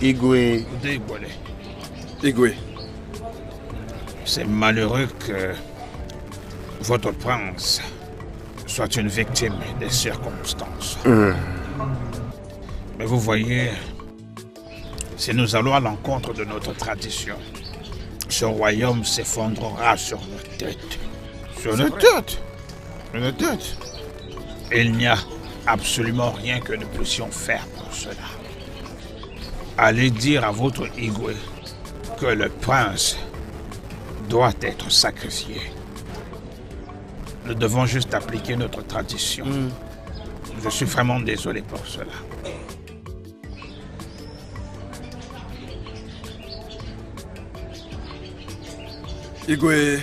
Igwe. Igwe. C'est malheureux que votre prince soit une victime des circonstances. Mais vous voyez, si nous allons à l'encontre de notre tradition, ce royaume s'effondrera sur nos têtes. Sur nos têtes. Sur nos têtes. Il n'y a absolument rien que nous puissions faire pour cela. Allez dire à votre Igwe que le prince doit être sacrifié. Nous devons juste appliquer notre tradition. Je suis vraiment désolé pour cela. Igwe,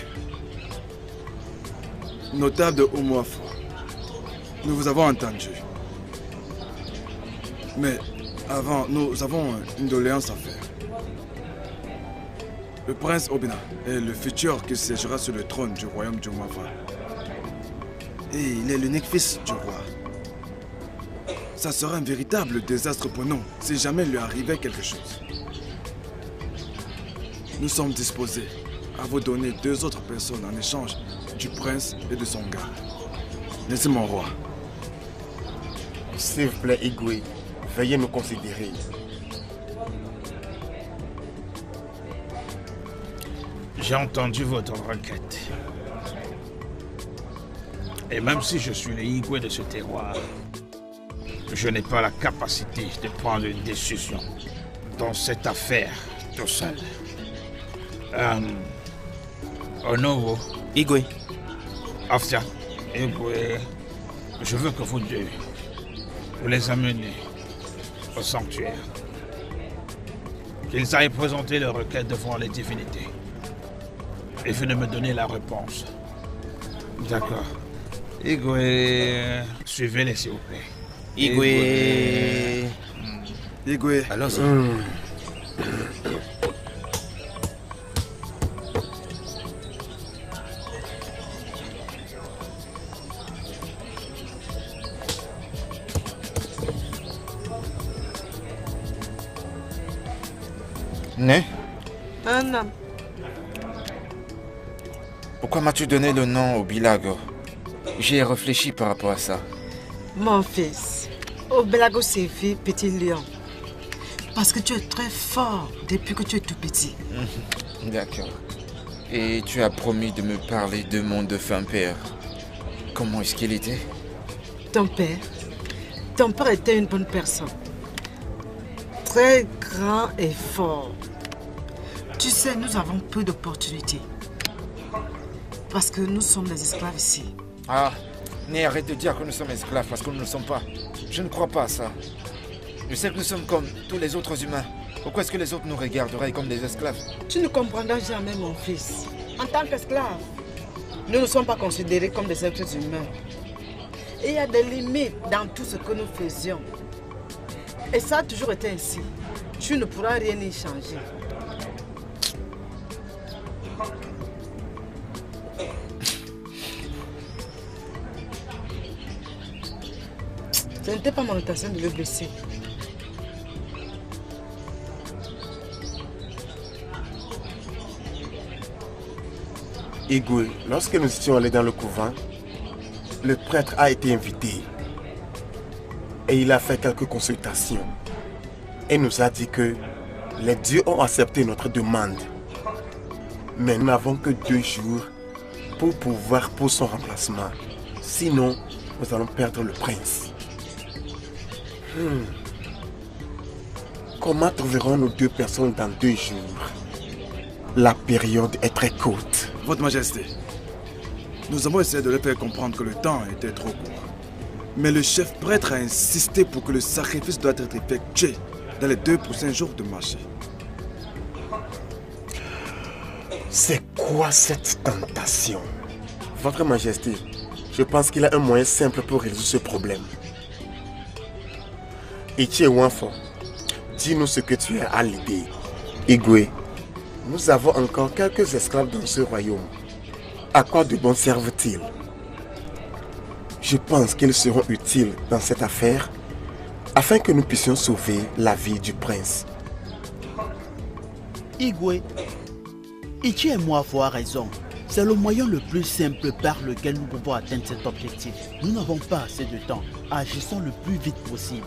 notable de Umwafo, nous vous avons entendu. Mais avant, nous avons une doléance à faire. Le prince Obina est le futur qui siégera sur le trône du royaume du Umwafo. Et il est l'unique fils du roi. Ça sera un véritable désastre pour nous si jamais il lui arrivait quelque chose. Nous sommes disposés à vous donner 2 autres personnes en échange du prince et de son gars. Laissez mon roi. S'il vous plaît, Igwe, veuillez nous considérer. J'ai entendu votre requête. Et même si je suis le Igwe de ce terroir, je n'ai pas la capacité de prendre une décision dans cette affaire tout seul. Onowo. Igwe. Afia. Igwe. Je veux que vous deux, vous les amenez au sanctuaire. Qu'ils aillent présenter leur requête devant les divinités. Et venez me donner la réponse. D'accord. Igwe, suivez-les s'il vous plaît. Igwe. Igwe. Allons-y. Né? Un homme. Pourquoi m'as-tu donné le nom au Bilago? J'ai réfléchi par rapport à ça. Mon fils, au Bilago signifie petit lion. Parce que tu es très fort depuis que tu es tout petit. D'accord. Et tu as promis de me parler de mon défunt père. Comment est-ce qu'il était? Ton père était une bonne personne. Très grand et fort. Tu sais, nous avons peu d'opportunités. Parce que nous sommes des esclaves ici. Ah, mais arrête de dire que nous sommes esclaves parce que nous ne le sommes pas. Je ne crois pas à ça. Je sais que nous sommes comme tous les autres humains. Pourquoi est-ce que les autres nous regarderaient comme des esclaves? Tu ne comprendras jamais, mon fils. En tant qu'esclaves, nous ne sommes pas considérés comme des êtres humains. Et il y a des limites dans tout ce que nous faisions. Et ça a toujours été ainsi. Tu ne pourras rien y changer. Ce n'était pas mon intention de le blesser. Igwe, lorsque nous étions allés dans le couvent, le prêtre a été invité. Et il a fait quelques consultations. Et nous a dit que les dieux ont accepté notre demande. Mais nous n'avons que 2 jours pour pouvoir pour son remplacement. Sinon, nous allons perdre le prince. Comment trouverons-nous 2 personnes dans 2 jours? La période est très courte. Votre Majesté, nous avons essayé de leur faire comprendre que le temps était trop court. Mais le chef prêtre a insisté pour que le sacrifice doit être effectué dans les 2 prochains jours de marché. C'est quoi cette tentation? Votre Majesté, je pense qu'il y a un moyen simple pour résoudre ce problème. Ichie Wanfo, dis-nous ce que tu as à l'idée. Igwe, nous avons encore quelques esclaves dans ce royaume. À quoi de bon servent-ils? Je pense qu'ils seront utiles dans cette affaire afin que nous puissions sauver la vie du prince. Igwe, Ichi et moi avoir raison. C'est le moyen le plus simple par lequel nous pouvons atteindre cet objectif. Nous n'avons pas assez de temps. Agissons le plus vite possible.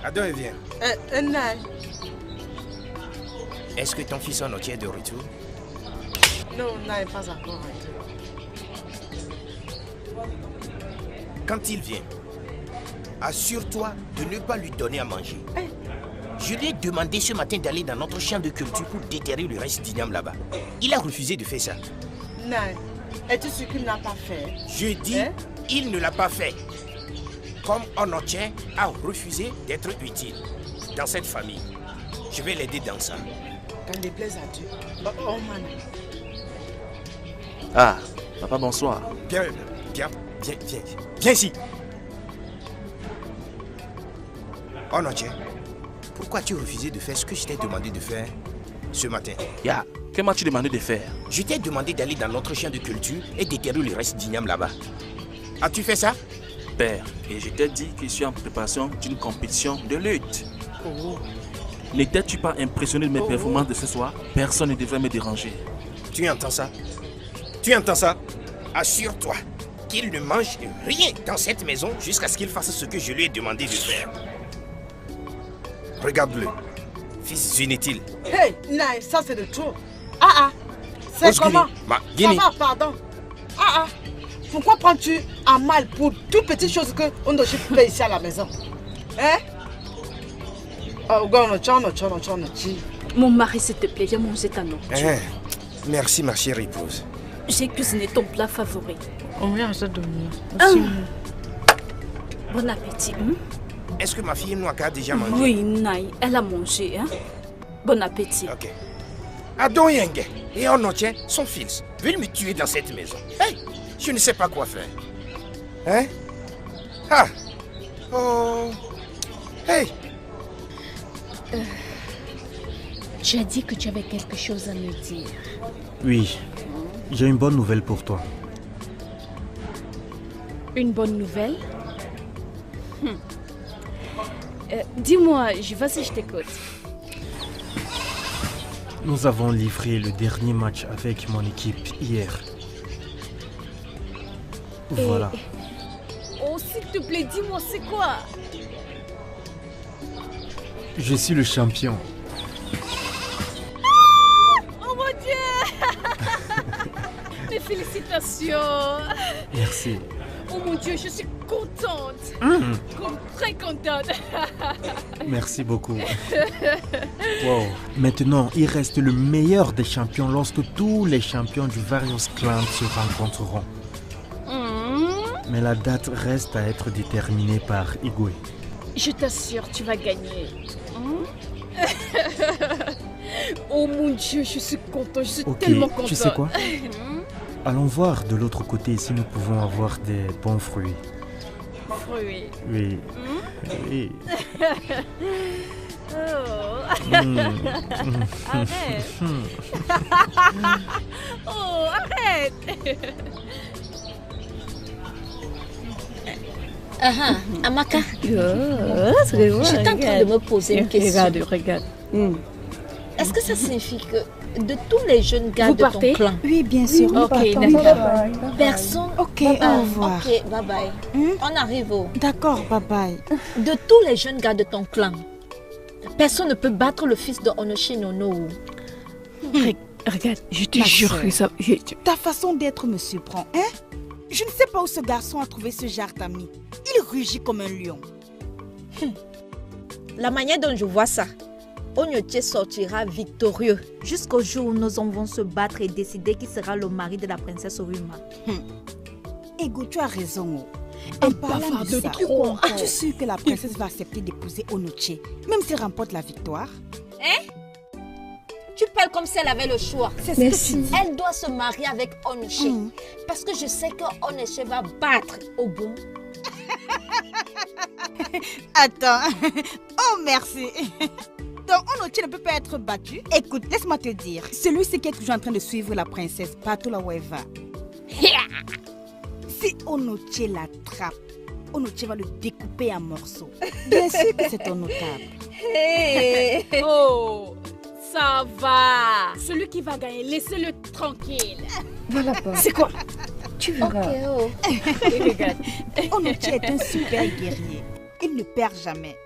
Adoye, viens. Nai. Est-ce que ton fils en est de retour? Non, Nai n'est pas encore rentré. Quand il vient, assure-toi de ne pas lui donner à manger. Je lui ai demandé ce matin d'aller dans notre champ de culture pour déterrer le reste d'igname là-bas. Il a refusé de faire ça. Nai, es-tu sûr qu'il n'a pas fait? Je dis, il ne l'a pas fait. Comme Onoche a refusé d'être utile dans cette famille, je vais l'aider dans ça. Quand déplaise à Dieu. Oh man. Ah, papa, bonsoir. Viens ici. Oh non, tiens. Pourquoi as-tu refusé de faire ce que je t'ai demandé de faire ce matin? Ya, que m'as-tu demandé de faire? Je t'ai demandé d'aller dans notre champ de culture et déterrer le reste d'igname là-bas. As-tu fait ça? Père, et je t'ai dit que je suis en préparation d'une compétition de lutte. N'étais-tu pas impressionné de mes performances de ce soir? Personne ne devrait me déranger. Tu entends ça? Tu entends ça? Assure-toi qu'il ne mange rien dans cette maison jusqu'à ce qu'il fasse ce que je lui ai demandé de faire. Regarde-le, fils inutile. Hey, Naï, ça c'est de trop. C'est comment? Ça va, pardon. Pourquoi prends-tu à mal pour toute petite chose qu'on doit faire ici à la maison? Hein? Mon mari, s'il te plaît, viens manger ta nourriture. Merci ma chère épouse. J'ai cuisiné ton plat favori. On vient à dormir. Bon appétit. Est-ce que ma fille Noaka a déjà mangé? Oui, Naï, elle a mangé. Bon appétit. Ok. Adon Yenge et Onoche, son fils, veulent me tuer dans cette maison. Hey, je ne sais pas quoi faire. Hein? Ah! Oh! Hey! Tu as dit que tu avais quelque chose à me dire. Oui, j'ai une bonne nouvelle pour toi. Une bonne nouvelle? Dis-moi, vas-y, je t'écoute. Nous avons livré le dernier match avec mon équipe hier. Voilà. Oh, s'il te plaît, dis-moi, c'est quoi? Je suis le champion. Oh mon Dieu! Mes félicitations! Merci. Oh mon Dieu, je suis contente! Très contente! Merci beaucoup. Wow. Maintenant, il reste le meilleur des champions lorsque tous les champions du Various Clans se rencontreront. Mais la date reste à être déterminée par Igwe. Je t'assure, tu vas gagner. Oh mon Dieu, je suis contente, je suis tellement contente. Tu sais quoi? Allons voir de l'autre côté si nous pouvons avoir des bons fruits. Fruits? Oui. Oui. Oh. Arrête. Oh, arrête. Amaka, j'étais en train de me poser une question. Regarde. Est-ce que ça signifie que de tous les jeunes gars de ton clan... Oui, bien sûr. Ok, d'accord. Personne... Ok, au revoir. Ok, bye bye. On arrive au... D'accord, bye bye. De tous les jeunes gars de ton clan, personne ne peut battre le fils de Onochi Nono. Regarde, je te jure que ça... Ta façon d'être me surprend, hein? Je ne sais pas où ce garçon a trouvé ce genre d'amis. Il rugit comme un lion. La manière dont je vois ça, Onyoche sortira victorieux jusqu'au jour où nos enfants vont se battre et décider qui sera le mari de la princesse Oruma. Ego, tu as raison. En parlant de ça, es-tu sûr que la princesse va accepter d'épouser Onoche, même s'il remporte la victoire? Hein? Tu parles comme si elle avait le choix. C'est ce que tu dis. Elle doit se marier avec Onoche. Parce que je sais que Onoche va battre Obon. Attends. Oh, merci. Donc, Onoche ne peut pas être battu. Écoute, laisse-moi te dire. Celui-ci qui est toujours en train de suivre la princesse partout là où elle va. Si Onoche l'attrape, Onoche va le découper en morceaux. Bien sûr que c'est un notable. Oh, ça va. Celui qui va gagner, laissez-le tranquille. Voilà pas. C'est quoi? Tu verras. Regarde. Onoche est un super guerrier. Il ne perd jamais.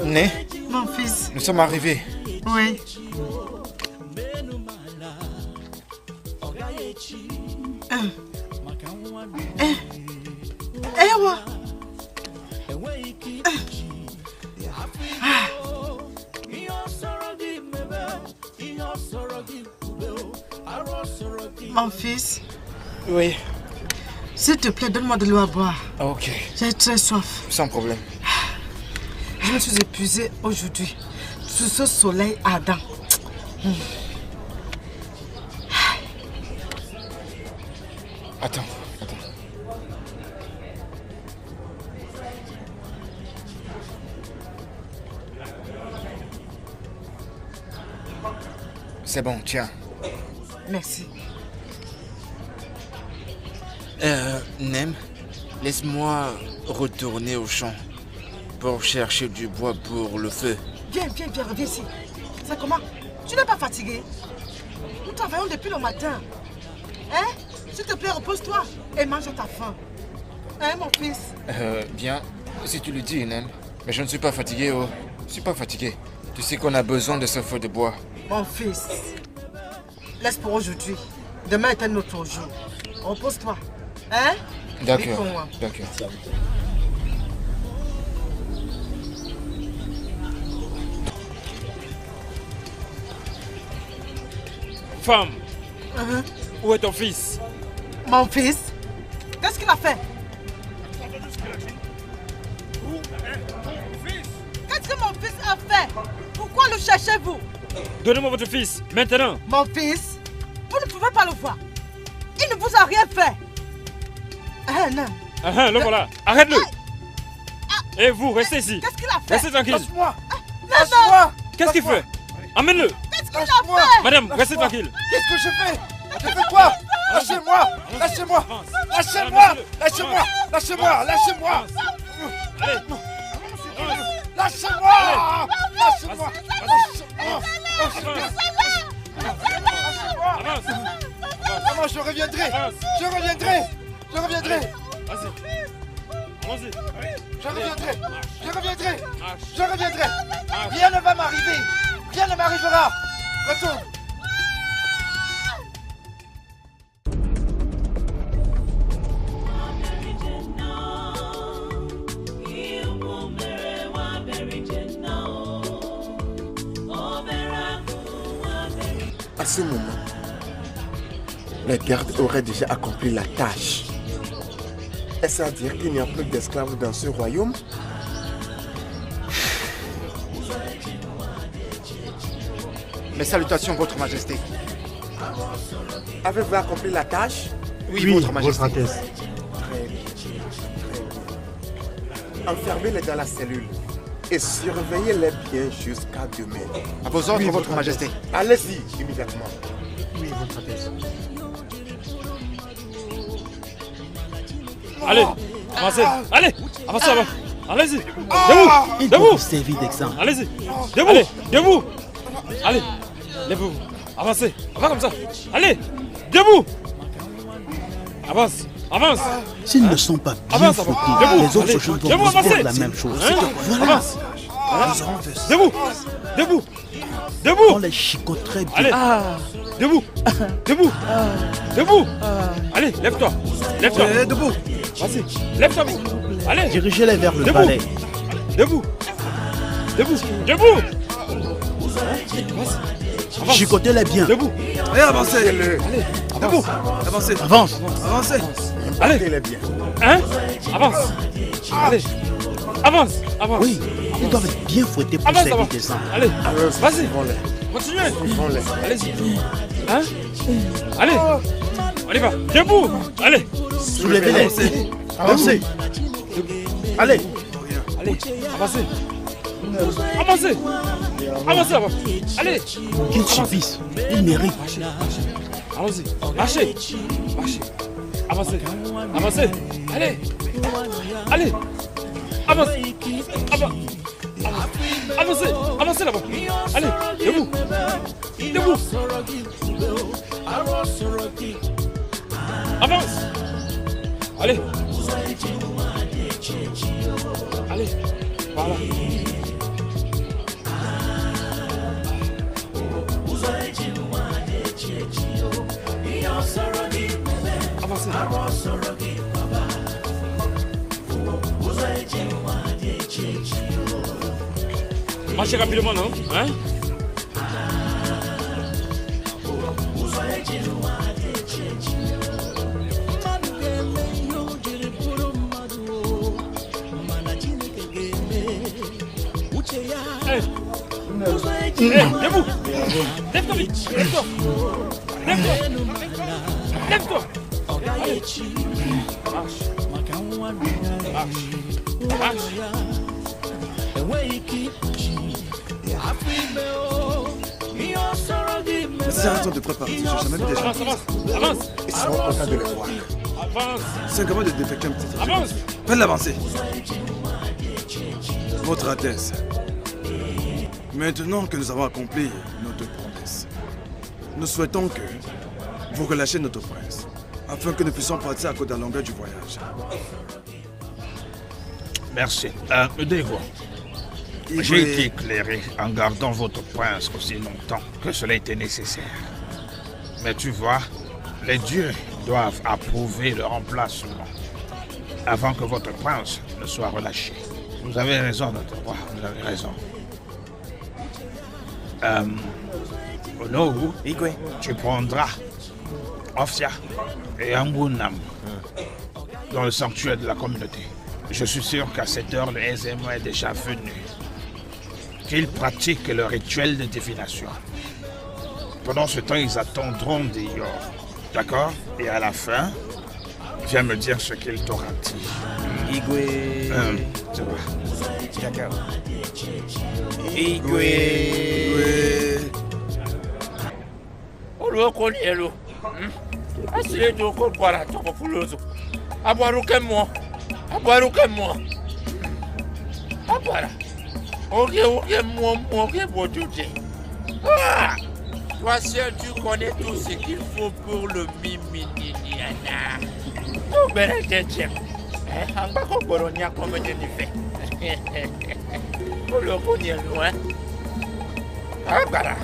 Né, mon fils. Nous sommes arrivés. Oui. Mon fils. Oui. S'il te plaît, donne-moi de l'eau à boire. Ok. J'ai très soif. Sans problème. Je me suis épuisée aujourd'hui sous ce soleil ardent. Attends. C'est bon, tiens. Merci. Nem, laisse-moi retourner au champ pour chercher du bois pour le feu. Viens, reviens ici. C'est comment? Tu n'es pas fatigué? Nous travaillons depuis le matin. Hein? S'il te plaît, repose-toi et mange à ta faim. Hein, mon fils? Bien, si tu le dis, Nem. Mais je ne suis pas fatigué, oh. Je ne suis pas fatigué. Tu sais qu'on a besoin de ce feu de bois. Mon fils, laisse pour aujourd'hui. Demain est un autre jour. Repose-toi. Hein? D'accord. Femme, où est ton fils? Mon fils? Qu'est-ce qu'il a fait? Qu'est-ce que mon fils a fait? Pourquoi le cherchez-vous? Donnez-moi votre fils, maintenant. Mon fils? Vous ne pouvez pas le voir. Il ne vous a rien fait. Non. Le voilà. Arrête-le. Et vous, restez ici. Qu'est-ce qu'il a fait? Restez tranquille. Lâche-moi. Lâche-moi. Qu'est-ce qu'il fait? Amène-le. Qu'est-ce qu'il a fait? Madame, restez tranquille. Qu'est-ce que je fais? Je fais quoi? Lâchez-moi. Lâchez-moi. Lâchez-moi. Lâchez-moi. Lâchez-moi. Lâchez-moi. Allez. Lâchez-moi. Lâchez-moi. Avance. Maman, je reviendrai. Je reviendrai. Je reviendrai. Vas-y. Allons-y. Je reviendrai. Je reviendrai. Je reviendrai. Rien ne va m'arriver. Rien ne m'arrivera. Retourne. À ce moment, les gardes auraient déjà accompli la tâche. Est-ce à dire qu'il n'y a plus d'esclaves dans ce royaume? Mes salutations, Votre Majesté. Avez-vous accompli la tâche? Oui, Votre Majesté. Très bien. Enfermez-les dans la cellule et surveillez-les bien jusqu'à demain. À vos ordres, Votre Majesté. Allez-y immédiatement. Oui, Votre Altesse. Allez, avancez. Allez, avancez là-bas. Allez-y. Il Debout. doit vous servir d'exemple. Allez-y. Debout. Allez, debout. Allez, lève-vous. Avancez. Avance comme ça. Allez, debout. Avance. Avance. S'ils ne sont pas bien frottés, les autres gens vont vous faire la même chose. Voilà. Avance. Debout. Debout. Debout. On les chicote très bien. Allez. Debout. Debout. Debout. Allez, lève-toi. Lève-toi. Debout. Vas-y. Lève-toi. Allez. Dirigez-les vers le Debout. palais. Debout. Debout. Debout. Chicotez-les bien. Debout. Et avancez. Allez. Debout. Avancez. Avance. Avancez. Allez. Bien. Hein? Avance. Allez. Avance. Avance. Oui, ils doivent être bien fouettés pour Avance, servir avance. d'exemple. Allez. Vas-y. Suivons-les. Continuez. Allez-y. Hein? Allez. On y va. Debout. Allez. Soulevez-les. Avancez. Allez. Allez. Avancez. Avancez. Avancez là-bas. Allez. Qu'ils subissent. Ils méritent. Allons-y. Marchez. Marchez. Avancez. Avancez. Allez. Allez. Avancez. Avancez. Avancez là-bas. Allez. Debout. Debout. Avance. Allez. Allez. Voilà. Sorrow Marchez rapidement, non? Hein? Lève-vous! Lève-toi vite! Lève-toi! Lève-toi! Lève-toi! C'est un temps de préparer, je sais même déjà. Avance, avance! Ils seront contents de le voir. Avance! C'est incapable de détecter un petit truc. Avance! Faites l'avancer. Votre Altesse, maintenant que nous avons accompli notre promesse, nous souhaitons que vous relâchiez notre prince, afin que nous puissions partir à cause de la longueur du voyage. Merci. Dego, j'ai été éclairé en gardant votre prince aussi longtemps que cela était nécessaire. Mais tu vois, les dieux doivent approuver le remplacement avant que votre prince ne soit relâché. Vous avez raison, notre roi, vous avez raison. Onowu, tu prendras Ofia et Angunam dans le sanctuaire de la communauté. Je suis sûr qu'à cette heure, le Ezemo est déjà venu. Qu'ils pratiquent le rituel de divination. Pendant ce temps, ils attendront des Yor. D'accord? Et à la fin, viens me dire ce qu'il t'aura dit. Igwe. Tu vois. D'accord. Igwe. Oloko nielo. Asile do ko kwara to ko fulozo. Abwaruke mo. Abwaruke mo. Abwara. Oke mo ke bojoje. Ah! Toi seul tu connais tout ce qu'il faut pour le Miminiana. Oh ben t'es anga ko boronya comme je ne fais. Oloko nielo hein. Abwara.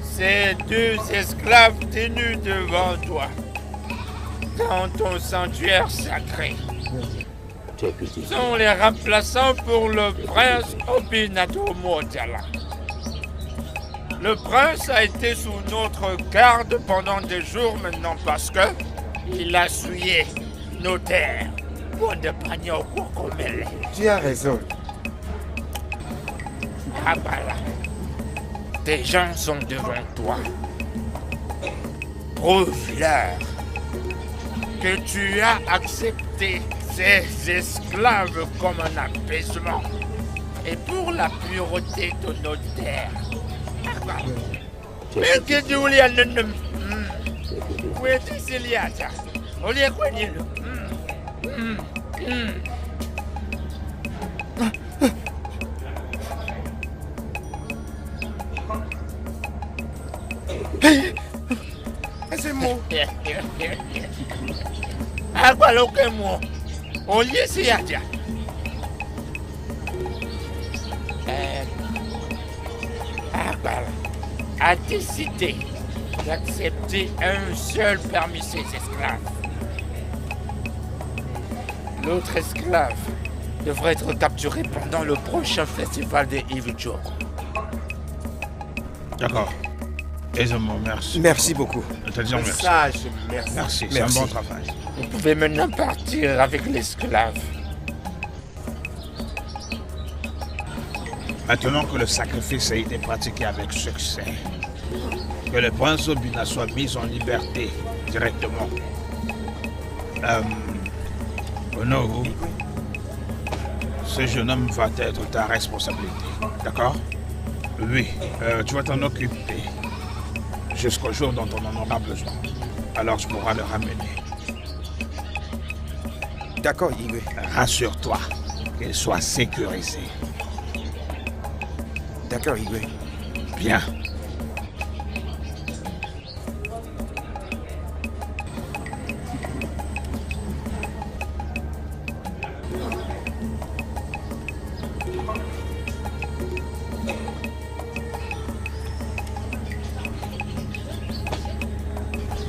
Ces deux esclaves tenus devant toi, dans ton sanctuaire sacré, sont les remplaçants pour le prince Obinato Motala. Le prince a été sous notre garde pendant des jours maintenant parce que il a souillé nos terres. Tu as raison. Ah voilà. Tes gens sont devant toi. Prouve-leur que tu as accepté ces esclaves comme un apaisement et pour la pureté de nos terres. Mais que tu voulais aller où est-ce qu'il y a ça? On y est quoi? C'est moi. Agua lo que moi. Oye si allá. Agua a décidé d'accepter un seul parmi ses esclaves. L'autre esclave devrait être capturé pendant le prochain festival des Ivichok. D'accord. Ezemo, merci. Merci beaucoup. Je te dis merci. Sage, merci. Merci, c'est un bon travail. Vous pouvez maintenant partir avec l'esclave. Maintenant que le sacrifice a été pratiqué avec succès, que le prince Obina soit mis en liberté directement. Onowu, ce jeune homme va être ta responsabilité, d'accord? Oui, tu vas t'en occuper jusqu'au jour dont on en aura besoin. Alors tu pourras le ramener. D'accord, Igwe. Rassure-toi qu'il soit sécurisé. D'accord, Igwe. Bien.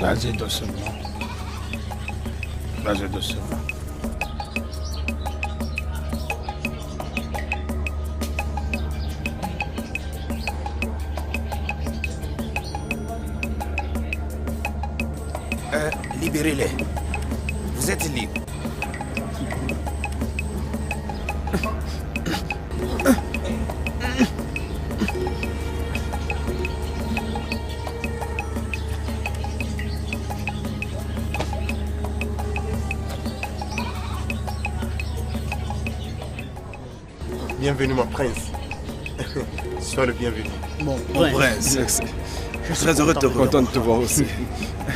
Vas-y doucement. Vas-y doucement. Libérez-les. Vous êtes libre. Bienvenue, mon prince. Sois le bienvenu. Mon prince. Je suis très heureux de te voir. Content de te voir aussi.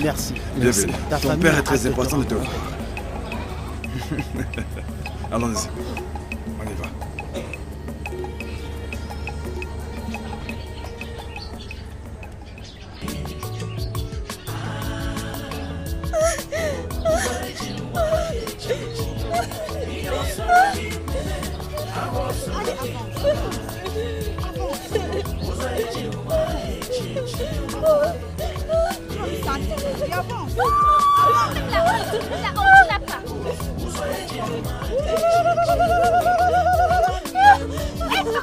Merci. Bienvenue. Ton père est très important de te voir. Allons-y. On y va.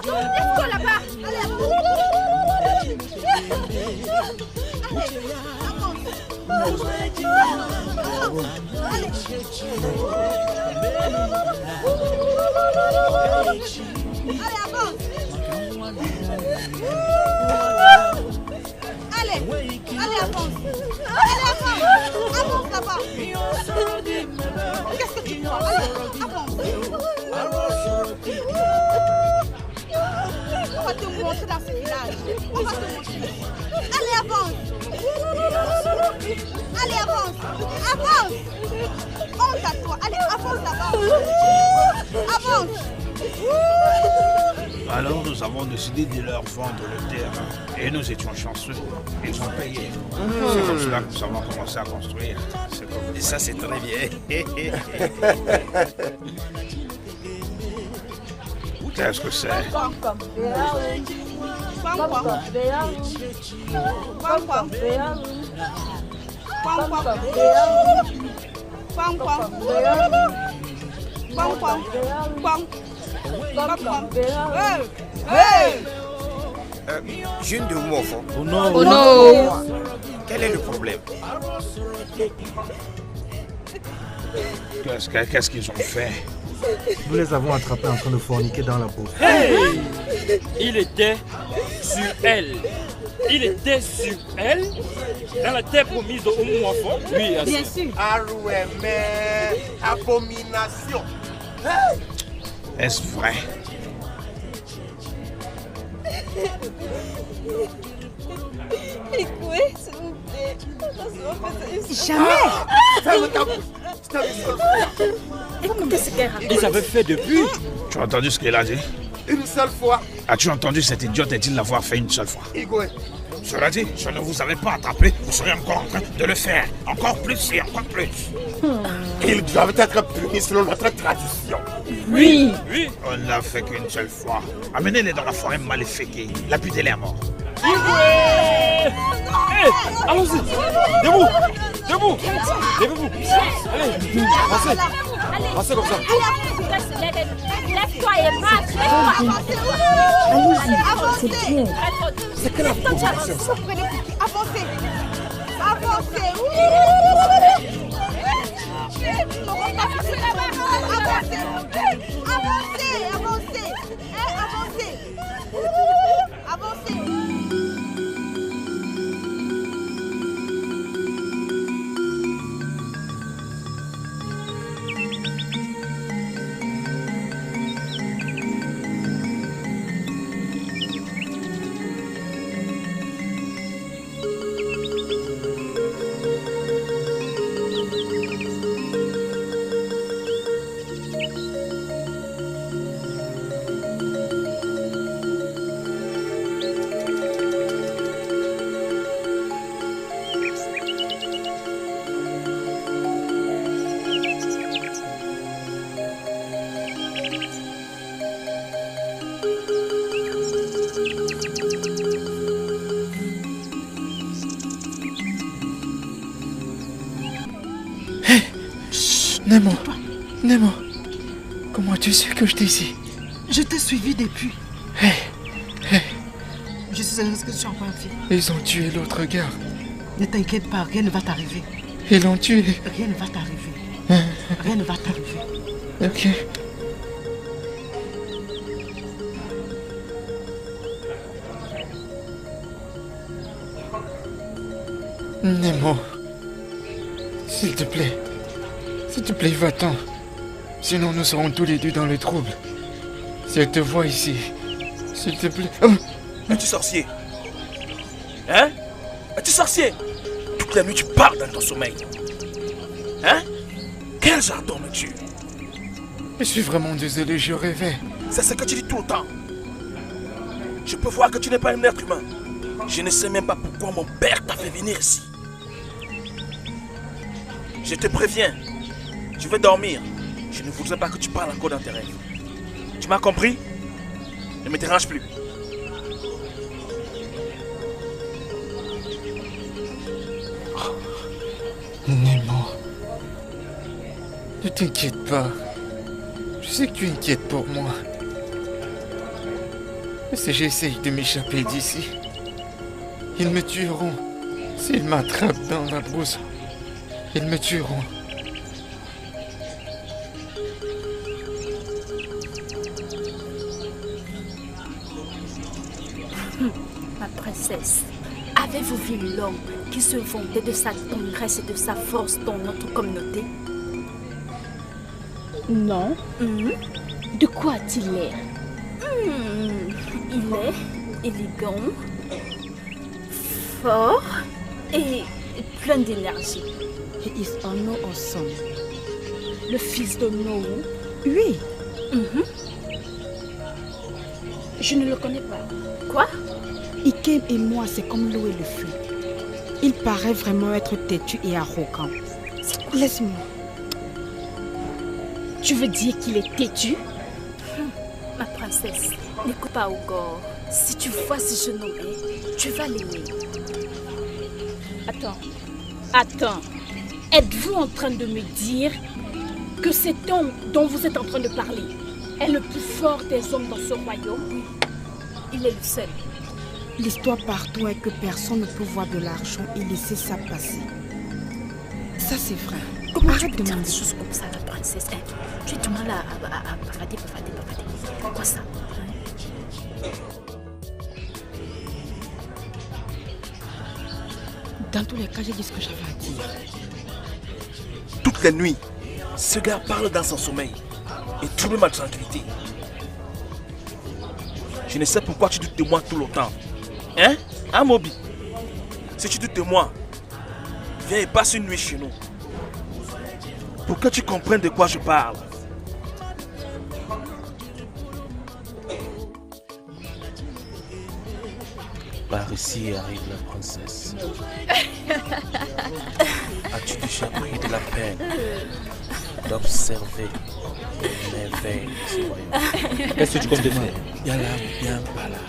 Laisse-toi là-bas. Allez, avance. Avance là-bas. Qu'est-ce que tu crois? Allez, avance. On va te montrer dans ce village. On va te montrer. Allez, avance. Allez, avance. Avance. Honte à toi. Allez, avance là-bas. Avance. Alors nous avons décidé de leur vendre le terrain et nous étions chanceux. Ils ont payé. C'est comme cela que nous avons commencé à construire. Et ça, c'est très bien. Qu'est-ce que c'est? Jeune de vous, enfant. Oh non. Oh non. Quel est le problème? Qu'est-ce qu'ils ont fait? Nous les avons attrapés en train de forniquer dans la bourse. Hey! Il était sur elle. Il était sur elle, dans la terre promise au Mouafon. Oui, bien sûr. Aroué, mais abomination. Est-ce vrai? Écoutez, s'il vous plaît. Jamais. Ferme ta bouche. Écoutez ce qu'elle raconte. Ils avaient fait depuis. Tu as entendu ce qu'elle a dit? Une seule fois. As-tu entendu cette idiote dit l'avoir fait une seule fois? Igwe. Cela dit, je ne vous avais pas attrapé, vous serez encore en train de le faire. Encore plus et encore plus. Ils doivent être punis selon notre tradition. Oui. Oui. On ne l'a fait qu'une seule fois. Amenez-les dans la forêt maléfique et lapidez-les à mort. Hey, allons-y. Debout. Debout. Levez-vous. Allez, avancez. Avancez comme ça. Lève-toi et marche. Allez-y, c'est bien. C'est quelle information ça? Avancez. Avancez. Avancez. Nemo, Nemo, comment as-tu su que j'étais ici? Je t'ai suivi depuis. Hé, hé. Je sais ce que tu en penses. Ils ont tué l'autre gars. Ne t'inquiète pas, rien ne va t'arriver. Ils l'ont tué. Rien ne va t'arriver. Rien ne va t'arriver. Ok. Nemo, s'il te plaît, va-t'en. Sinon nous serons tous les deux dans le trouble. Si elle te voit ici, s'il te plaît. Oh. Es-tu sorcier? Hein? Es-tu sorcier? Toute la nuit tu parles dans ton sommeil. Hein? Quel genre d'homme es-tu? Je suis vraiment désolé, je rêvais. C'est ce que tu dis tout le temps. Je peux voir que tu n'es pas un être humain. Je ne sais même pas pourquoi mon père t'a fait venir ici. Je te préviens, je vais dormir. Je ne voudrais pas que tu parles encore dans tes rêves. Tu m'as compris? Ne me dérange plus. Nemo, ne t'inquiète pas. Je sais que tu es inquiète pour moi. Mais si j'essaye de m'échapper d'ici, ils me tueront. S'ils m'attrapent dans la brousse, ils me tueront. Ma princesse, avez-vous vu l'homme qui se vantait de sa tendresse et de sa force dans notre communauté? Non. De quoi a-t-il l'air? Il est élégant, fort et plein d'énergie. He is Ono Oson. Le fils de Noou? Oui. Je ne le connais pas. Quoi? Ikem et moi, c'est comme l'eau et le feu. Il paraît vraiment être têtu et arrogant. Laisse-moi. Tu veux dire qu'il est têtu? Ma princesse, n'écoute pas Ogor. Si tu vois ce jeune homme, tu vas l'aimer. Attends. Êtes-vous en train de me dire que cet homme dont vous êtes en train de parler est le plus fort des hommes dans ce royaume? Il est le seul. L'histoire partout est que personne ne peut voir de l'argent et laisser ça passer. Ça, c'est vrai. Comment arrête de dire des choses comme ça, la princesse? Tu es du mal à pavader. Pourquoi ça? Dans tous les cas, j'ai dit ce que j'avais à dire. Toutes les nuits, ce gars parle dans son sommeil et trouble ma tranquillité. Je ne sais pourquoi tu doutes de moi tout le temps. Hein, Moby? Si tu doutes de moi, viens et passe une nuit chez nous. Pour que tu comprennes de quoi je parle. Par ici arrive la princesse. As-tu déjà pris de la peine d'observer l'éveil de ce royaume? Qu'est-ce que tu comptes faire? Viens là, viens pas là.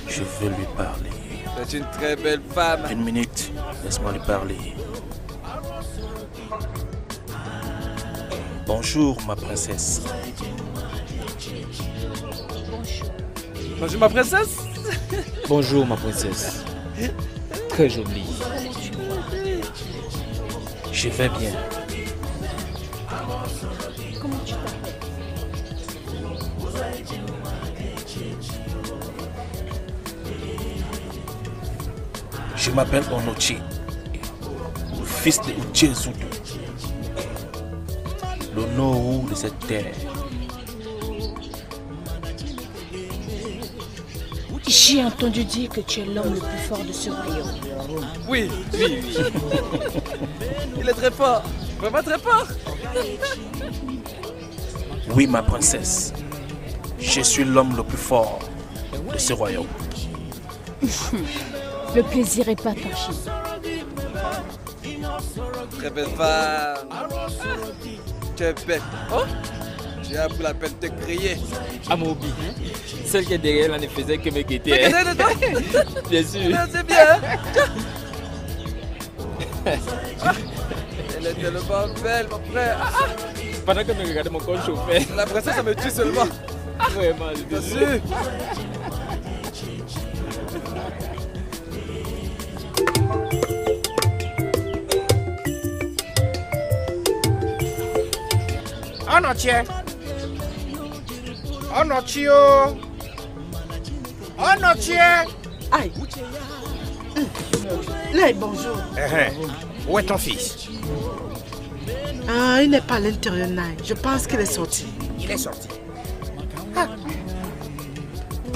Je veux lui parler. C'est une très belle femme. Une minute, laisse-moi lui parler. Bonjour, ma princesse. Bonjour, ma princesse. Bonjour, ma princesse. Très jolie. Je vais bien. Comment tu t'appelles? Je m'appelle Onochi, fils de Uchezudu, le Noou de cette terre. J'ai entendu dire que tu es l'homme le plus fort de ce royaume. Oui. Il est très fort, vraiment très fort. Oui, ma princesse, je suis l'homme le plus fort de ce royaume. Le plaisir est partagé. Très belle femme. Tu es bête. Oh, j'ai appris la peine de te crier. Amobi, celle qui est derrière là ne faisait que me guetter. Bien sûr. C'est bien. Elle est tellement belle, mon frère. Pendant que je regardais mon corps chauffer. La princesse, ça me tue seulement. Vraiment, bien sûr. En entier. En entier. En entier. Aïe. Là, bonjour. Où est ton fils? Ah, il n'est pas à l'intérieur, Naï. Je pense qu'il est sorti. Il est sorti. Ah.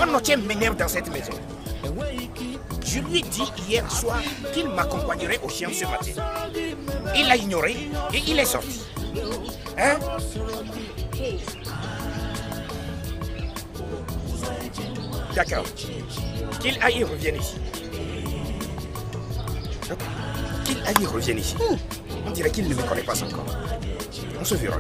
En entier m'énerve dans cette maison. Je lui ai dit hier soir qu'il m'accompagnerait au chien ce matin. Il l'a ignoré et il est sorti. Hein? D'accord. Qu'il aille et revienne ici. Qu'il aille et revienne ici. On dirait qu'il ne me connaît pas encore. On se verra.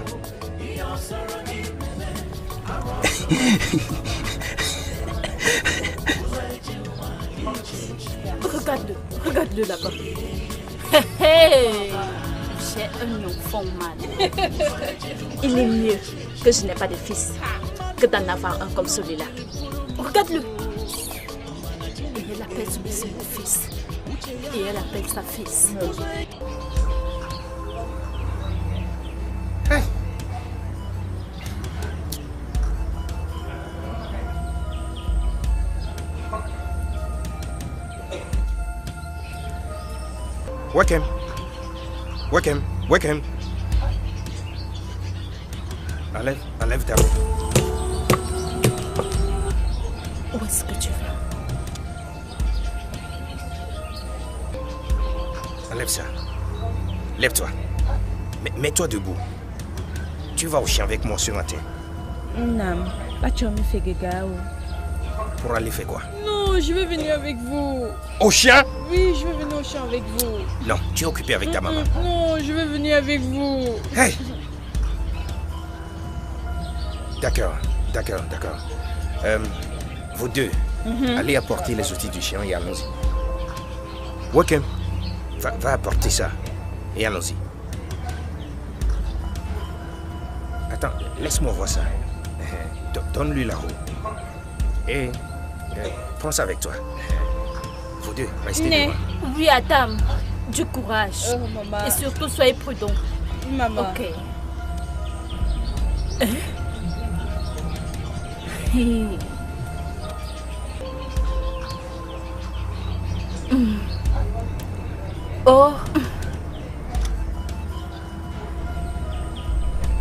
Regarde-le là-bas. J'ai un enfant mal. Il est mieux que je n'ai pas de fils que d'en avoir un comme celui-là. Regarde-le. Et elle appelle celui-ci mon fils. Et elle appelle sa fils. Wake him. Enlève ta main. Où est-ce que tu vas? Enlève ça. Lève-toi. Mets-toi debout. Tu vas au chien avec moi ce matin. Non, pas tu me fais gagao. Pour aller faire quoi? Non, je veux venir avec vous. Au chien? Oui, je veux venir au chien avec vous. Non, tu es occupé avec ta maman. Non, je veux venir avec vous. Hey! D'accord. Vous deux, allez apporter les outils du chien et allons-y. Wakem, va apporter ça et allons-y. Attends, laisse-moi voir ça. Donne-lui la roue. Et prends ça avec toi. Vous deux, restez devant. Oui, Adam, du courage. Maman. Et surtout, soyez prudents. Maman. Ok. Hey. Oh.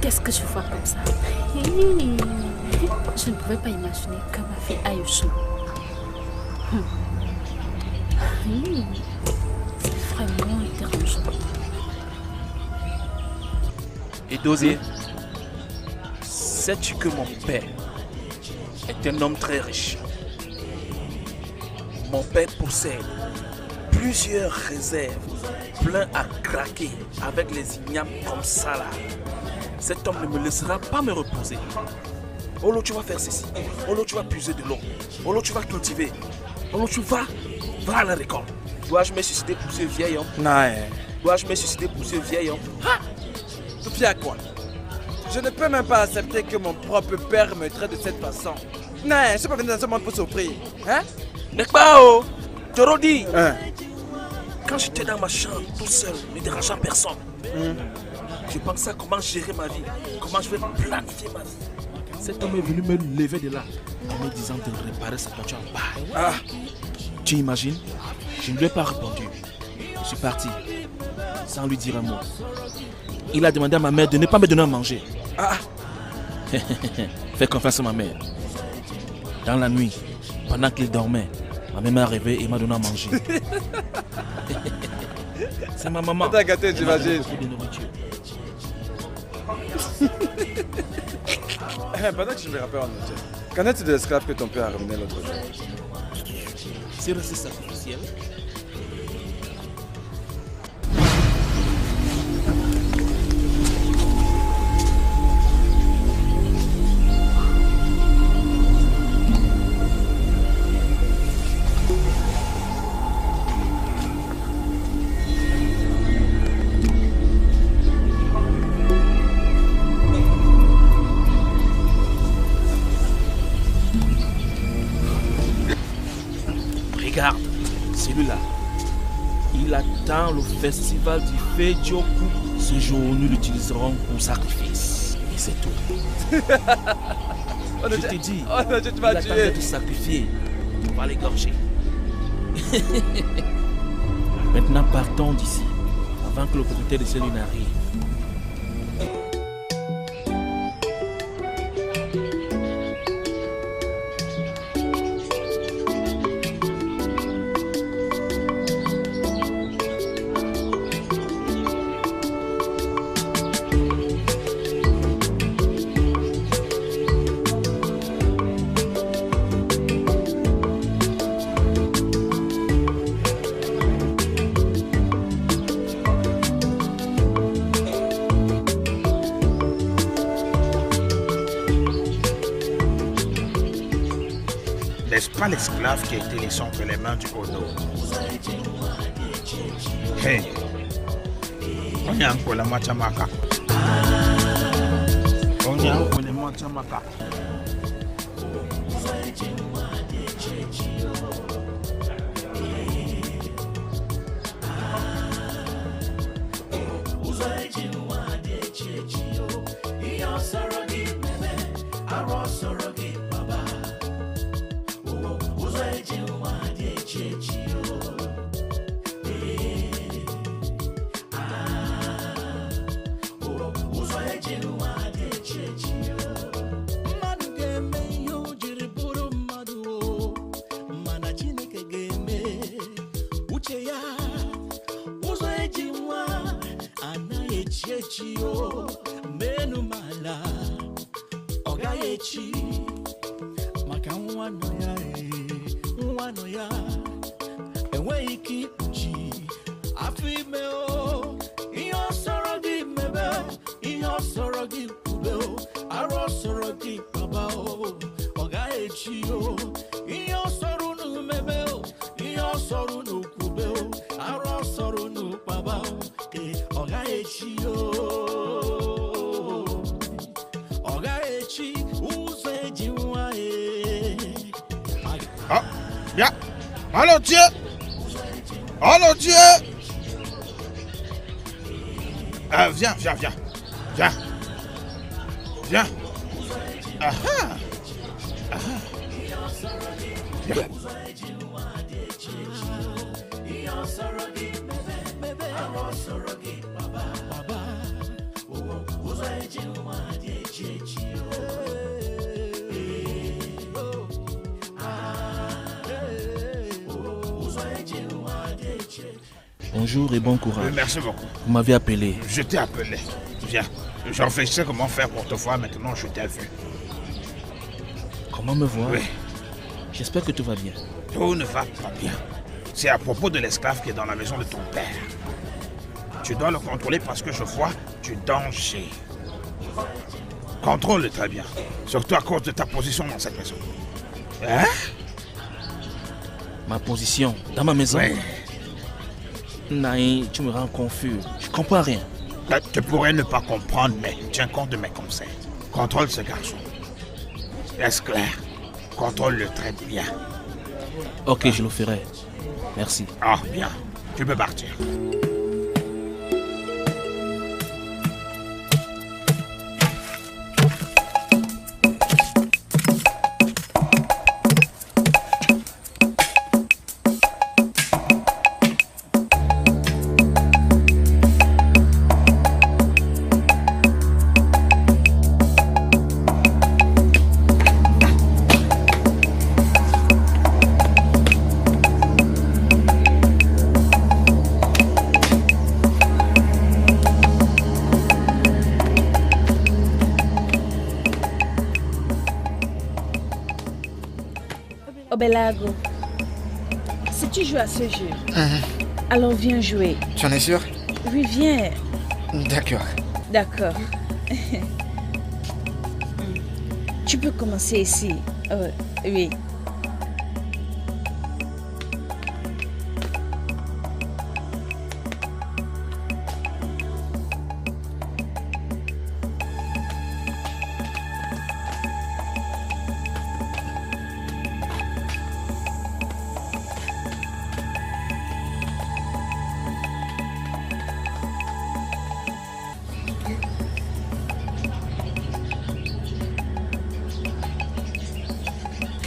Qu'est-ce que je vois comme ça? Je ne pouvais pas imaginer que ma fille aille au chaud. C'est vraiment dérangeant. Et Dosé, sais-tu que mon père est un homme très riche? Mon père possède plusieurs réserves, plein à craquer avec les ignames comme ça là. Cet homme ne me laissera pas me reposer. Olo, tu vas faire ceci. Olo, tu vas puiser de l'eau. Olo, tu vas cultiver. Olo, tu vas à la récolte. Dois-je me susciter pour ce vieil homme? Non. Dois-je me susciter pour ce vieil homme? Tout fier à quoi? Je ne peux même pas accepter que mon propre père me traite de cette façon. Non, je ne suis pas venu dans ce monde pour souffrir. Hein? N'est-ce pas, oh? Je te redis. Quand j'étais dans ma chambre, tout seul, ne dérangeant personne, je pensais à comment gérer ma vie, comment je vais planifier ma vie. Cet homme est venu me lever de là en me disant de réparer sa voiture en paille. Tu imagines? Je ne lui ai pas répondu. Je suis parti sans lui dire un mot. Il a demandé à ma mère de ne pas me donner à manger. Fais confiance à ma mère. Dans la nuit, pendant qu'il dormait, ma mère m'a réveillé et m'a donné à manger. C'est ma maman. T'as gâté, j'imagine. Pendant que je me rappelle en note, qu'en est-il de l'esclave que ton père a ramené l'autre jour? C'est resté sacrificiel. Regarde, celui-là. Il attend le festival du Fejioku. Ce jour, nous l'utiliserons pour sacrifice. Et c'est tout. Je te dis, il attendait de sacrifier. On va l'égorger. Maintenant, partons d'ici, avant que le propriétaire de celui n'arrive. N'est-ce pas l'esclave qui a été laissé entre les mains du Ono? Hey, on y a un peu la machamaka. On y a un peu la machamaka. Ah, bien. Allô, Dieu. Allô, Dieu. Viens. Viens. Ah ah. Viens. Bonjour et bon courage. Merci beaucoup. Vous m'avez appelé. Je t'ai appelé. Viens. Je réfléchissais comment faire pour te voir. Maintenant, je t'ai vu. Comment me voir? Oui. J'espère que tout va bien. Tout ne va pas bien. C'est à propos de l'esclave qui est dans la maison de ton père. Tu dois le contrôler parce que je vois du danger. Contrôle-le très bien. Surtout à cause de ta position dans cette maison. Hein? Ma position dans ma maison? Oui. Naï, tu me rends confus. Je comprends rien. Tu pourrais ne pas comprendre, mais tiens compte de mes conseils. Contrôle ce garçon. Est-ce clair? Contrôle-le très bien. Ok, je le ferai. Merci. Ah, bien. Tu peux partir. Obelago, si tu joues à ce jeu, alors viens jouer. Tu en es sûr? Oui, viens. D'accord. D'accord. Tu peux commencer ici. Oui.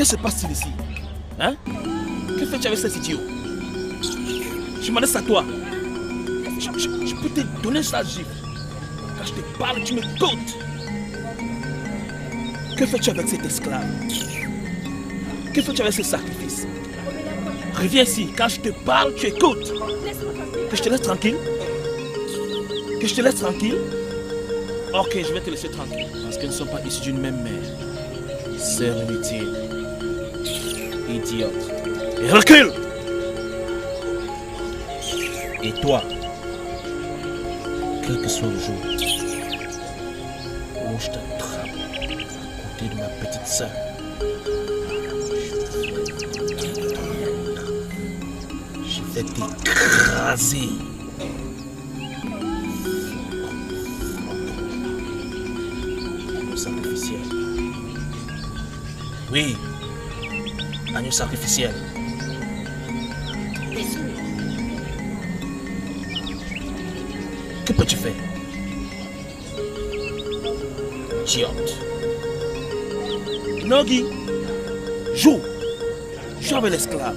que se passe-t-il ici? Hein? Que fais-tu avec cet idiot? Je m'adresse à toi. Je peux te donner ça, gifle. Quand je te parle, tu m'écoutes. Que fais-tu avec cet esclave? Que fais-tu avec ce sacrifice? Reviens ici. Quand je te parle, tu écoutes. Que je te laisse tranquille? Que je te laisse tranquille? Ok, je vais te laisser tranquille. Parce que nous ne sommes pas issus d'une même mère. Sœur inutile. Idiote. Et recule! Et toi, quel que soit le jour où je t'attrape à côté de ma petite sœur, je vais t'écraser. Agneau sacrificiel. Oui, agneau sacrificiel. Que peux-tu faire? Idiote. Nogi, joue avec l'esclave.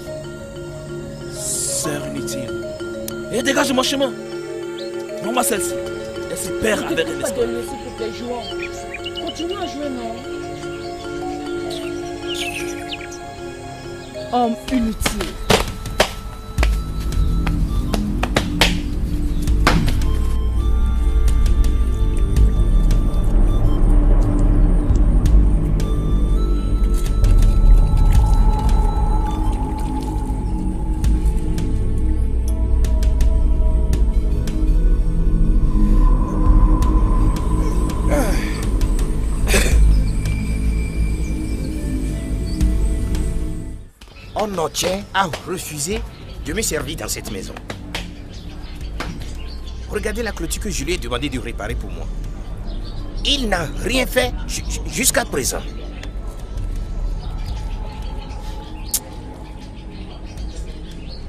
Sœur inutile. Et dégage de mon chemin. Non, moi celle-ci. Elle se perd avec un esclave. Continue à jouer, non? Homme inutile. Onotien a refusé de me servir dans cette maison. Regardez la clôture que je lui ai demandé de réparer pour moi. Il n'a rien fait jusqu'à présent.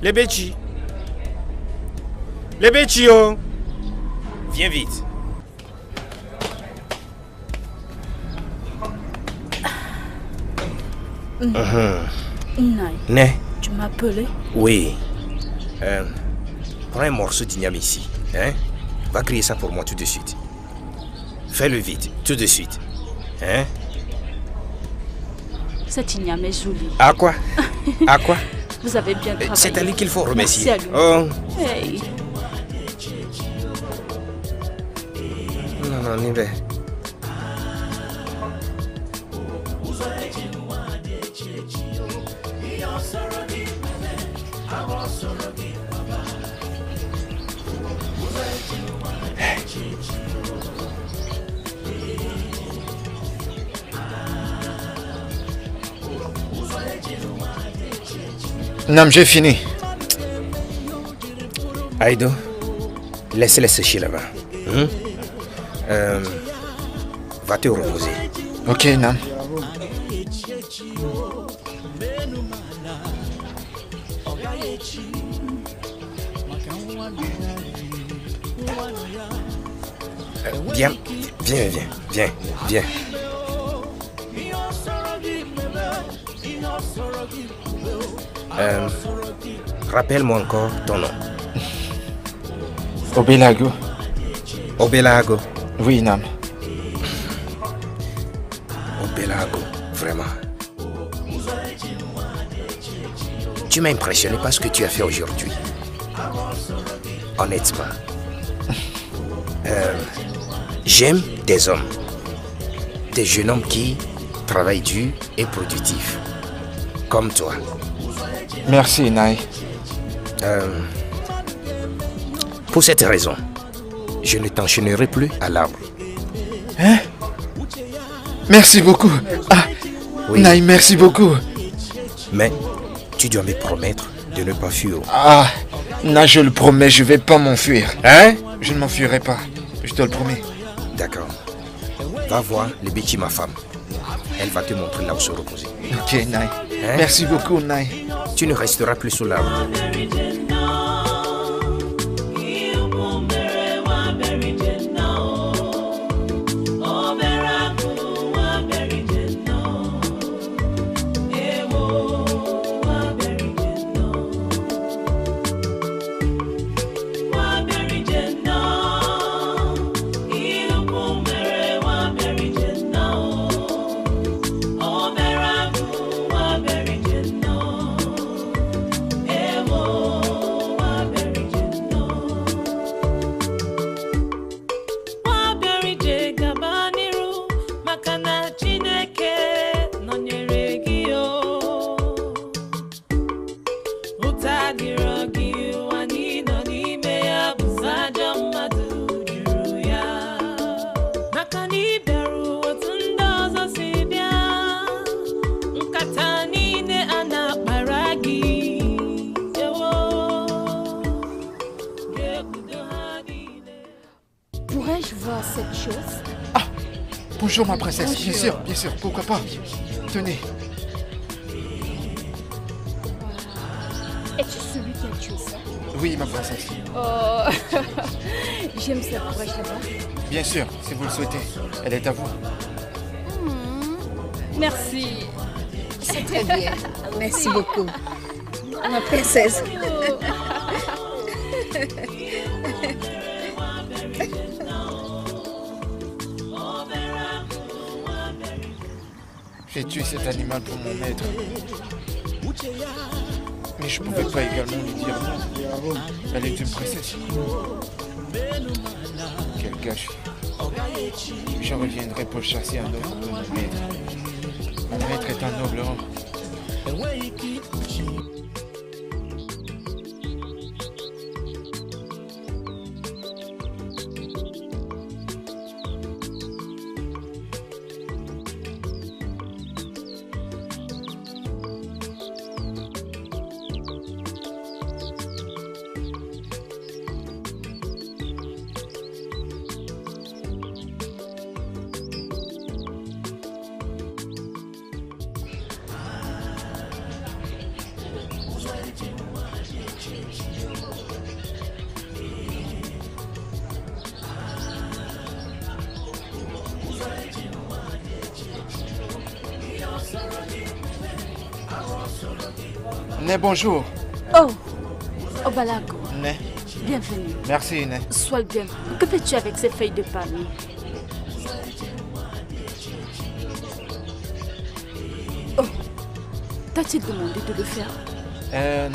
Les Béchi. Les Béchi, oh. Viens vite. Nai, tu m'as appelé? Oui. Prends un morceau d'igname ici. Hein? Va crier ça pour moi tout de suite. Fais-le vite, tout de suite. Hein? Cet igname est joli. À quoi? À quoi? Vous avez bien travaillé. C'est à lui qu'il faut remercier. Merci à lui. Oh. Hey. Non, Nibé. Non, j'ai fini. Aïdo, laisse-les sécher là-bas. Va te reposer. Ok, Nam. Viens. Rappelle-moi encore ton nom. Obelago. Obelago. Oui, Nam. Obelago, vraiment. Tu m'as impressionné par ce que tu as fait aujourd'hui. Honnêtement. J'aime des hommes. Des jeunes hommes qui travaillent dur et productifs. Comme toi. Merci, Nai. Pour cette raison, je ne t'enchaînerai plus à l'arbre. Hein? Merci beaucoup. Ah, oui. Nai, merci beaucoup. Mais tu dois me promettre de ne pas fuir. Ah, Nai, je le promets, je vais pas m'enfuir. Hein? Je ne m'enfuirai pas, je te le promets. D'accord. Va voir les Béchi, ma femme. Elle va te montrer là où se reposer. Ok, Nai. Hein? Merci beaucoup, Nai. Tu ne resteras plus sous l'arbre. Pourrais-je voir cette chose? Ah, bonjour ma princesse. Bien sûr, pourquoi pas. Tenez. Es-tu celui qui a tué ça? Oui, ma princesse. Oh, j'aime ça. Pourrais-je la voir? Bien sûr, si vous le souhaitez. Elle est à vous. Merci. C'est très bien. Merci beaucoup. Ma princesse. J'ai tué cet animal pour mon maître. Mais je pouvais pas également lui dire non. Elle est une princesse. Quel gâchis. Je reviendrai pour chasser un autre pour mon maître. Mon maître est un noble homme. Né, bonjour. Oh, Obalago. Né. Bienvenue. Merci, Né. Sois le bienvenu. Que fais-tu avec ces feuilles de palmier? Oh, t'as-tu demandé de le faire?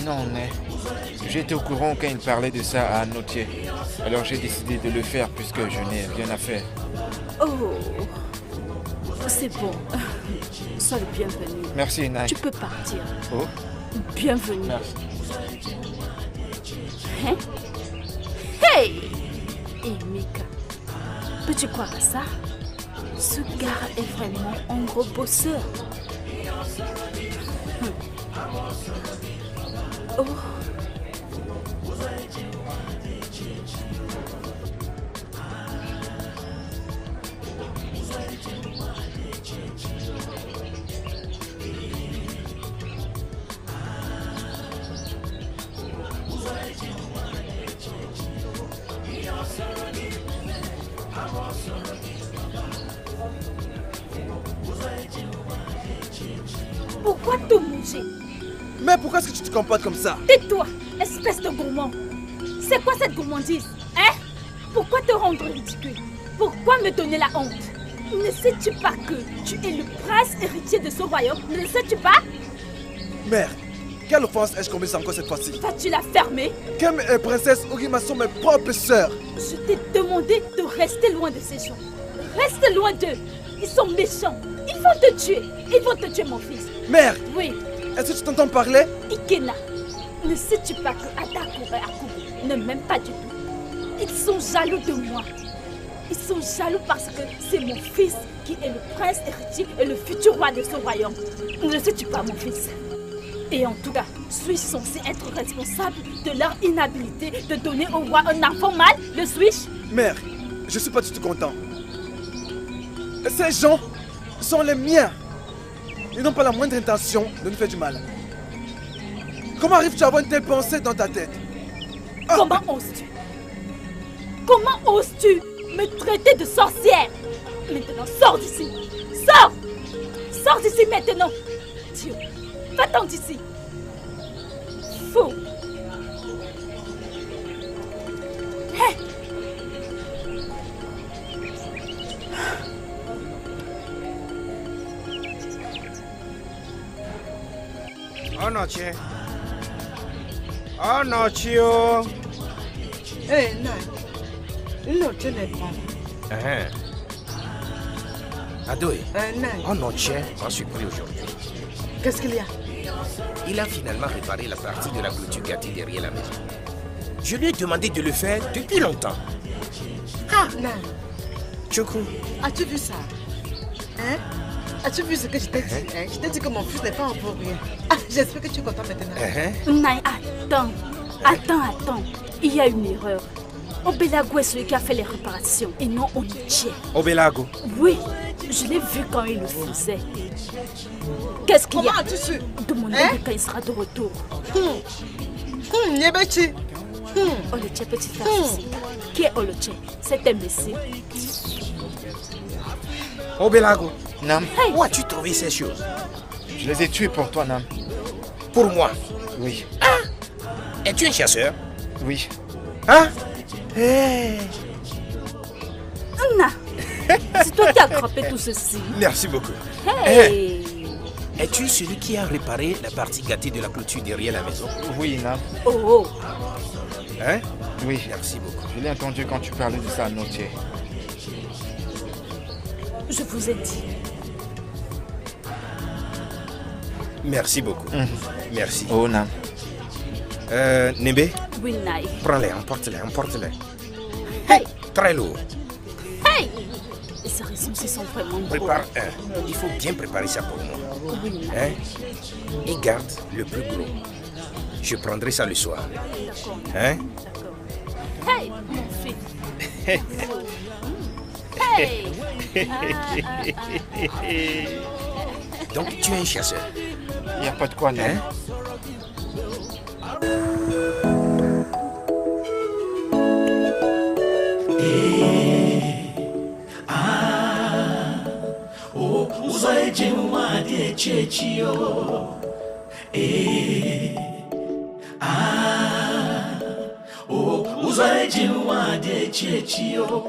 Non, Né. J'étais au courant quand il parlait de ça à Notier. Alors j'ai décidé de le faire puisque je n'ai rien à faire. Oh, c'est bon. Sois le bienvenu. Merci, Né. Tu peux partir. Oh. Bienvenue. Merci. Hein? Hey! Et Mika, peux-tu croire à ça? Ce gars est vraiment un gros bosseur. Oh. Pourquoi tout manger? Mais pourquoi est-ce que tu te comportes comme ça? Tais-toi, espèce de gourmand. C'est quoi cette gourmandise? Hein? Pourquoi te rendre ridicule? Pourquoi me donner la honte? Ne sais-tu pas que tu es le prince héritier de ce royaume? Ne le sais-tu pas? Mère, quelle offense ai-je commise encore cette fois-ci? Vas-tu la fermer? Kem et Princesse Orima sont mes propres sœurs. Je t'ai demandé de rester loin de ces gens. Reste loin d'eux. Ils sont méchants. Ils vont te tuer. Ils vont te tuer, mon fils. Mère! Oui. Est-ce que tu t'entends parler? Ikena, ne sais-tu pas que Adako et Akubo ne m'aiment pas du tout? Ils sont jaloux de moi. Ils sont jaloux parce que c'est mon fils qui est le prince héritier et le futur roi de ce royaume. Ne sais-tu pas, mon fils? Et en tout cas, suis-je censé être responsable de leur inhabilité de donner au roi un enfant mâle? Le suis-je? Mère, je suis pas du tout content. Ces gens sont les miens. Ils n'ont pas la moindre intention de nous faire du mal. Comment arrives-tu à avoir une telle pensée dans ta tête? Comment oses-tu? Comment oses-tu me traiter de sorcière? Maintenant, sors d'ici. Sors! Sors d'ici maintenant. Dieu, va-t'en d'ici. Fou. Hé! Oh noche. Oh noche. Oh. Hey, non. Non, tu n'es pas. Adoy. Non. Oh noche. Moi, je suis pris aujourd'hui. Qu'est-ce qu'il y a? Il a finalement réparé la partie de la clôture gâtée derrière la maison. Je lui ai demandé de le faire depuis longtemps. Ah, non. Choco. As-tu vu ça? Hein? As-tu vu ce que je t'ai dit? Hein? Je t'ai dit que mon fils n'est pas en pour rien. Ah, j'espère que tu es content maintenant. Nai, attends. Il y a une erreur. Obelago est celui qui a fait les réparations et non Oniche. Obelago? Oui, je l'ai vu quand il le faisait. Qu'est-ce qu'il y a? Comment as-tu su? Demandez-lui quand il sera de retour. Nyebechi. Oloche, petite fille. Qui est Oloche? C'est imbécile. Obelago. Nam. Où as-tu trouvé ces choses? Je les ai tués pour toi, Nam. Pour moi? Oui. Ah! Es-tu un chasseur? Oui. Hein? Anna, c'est toi qui as attrapé tout ceci. Merci beaucoup. Hey! Es-tu celui qui a réparé la partie gâtée de la clôture derrière la maison? Oui, Nam. Oh. Hein? Oui. Merci beaucoup. Je l'ai entendu quand tu parlais de ça à Notier. Je vous ai dit. Merci beaucoup. Merci. Oh, Nam. Nebe? Oui, Nai. Prends-les, emporte-les. Hey! Très lourd. Hey! Ces ressources sont vraiment beaux. Prépare un. Il faut bien préparer ça pour moi. Oui, Nai. Hein? Et garde le plus gros. Je prendrai ça le soir. D'accord. Hein? Hey, mon fils. Hey! Donc tu es un chasseur? Il n'y a pas de quoi, Nam. Uzae jinu wa de chechio.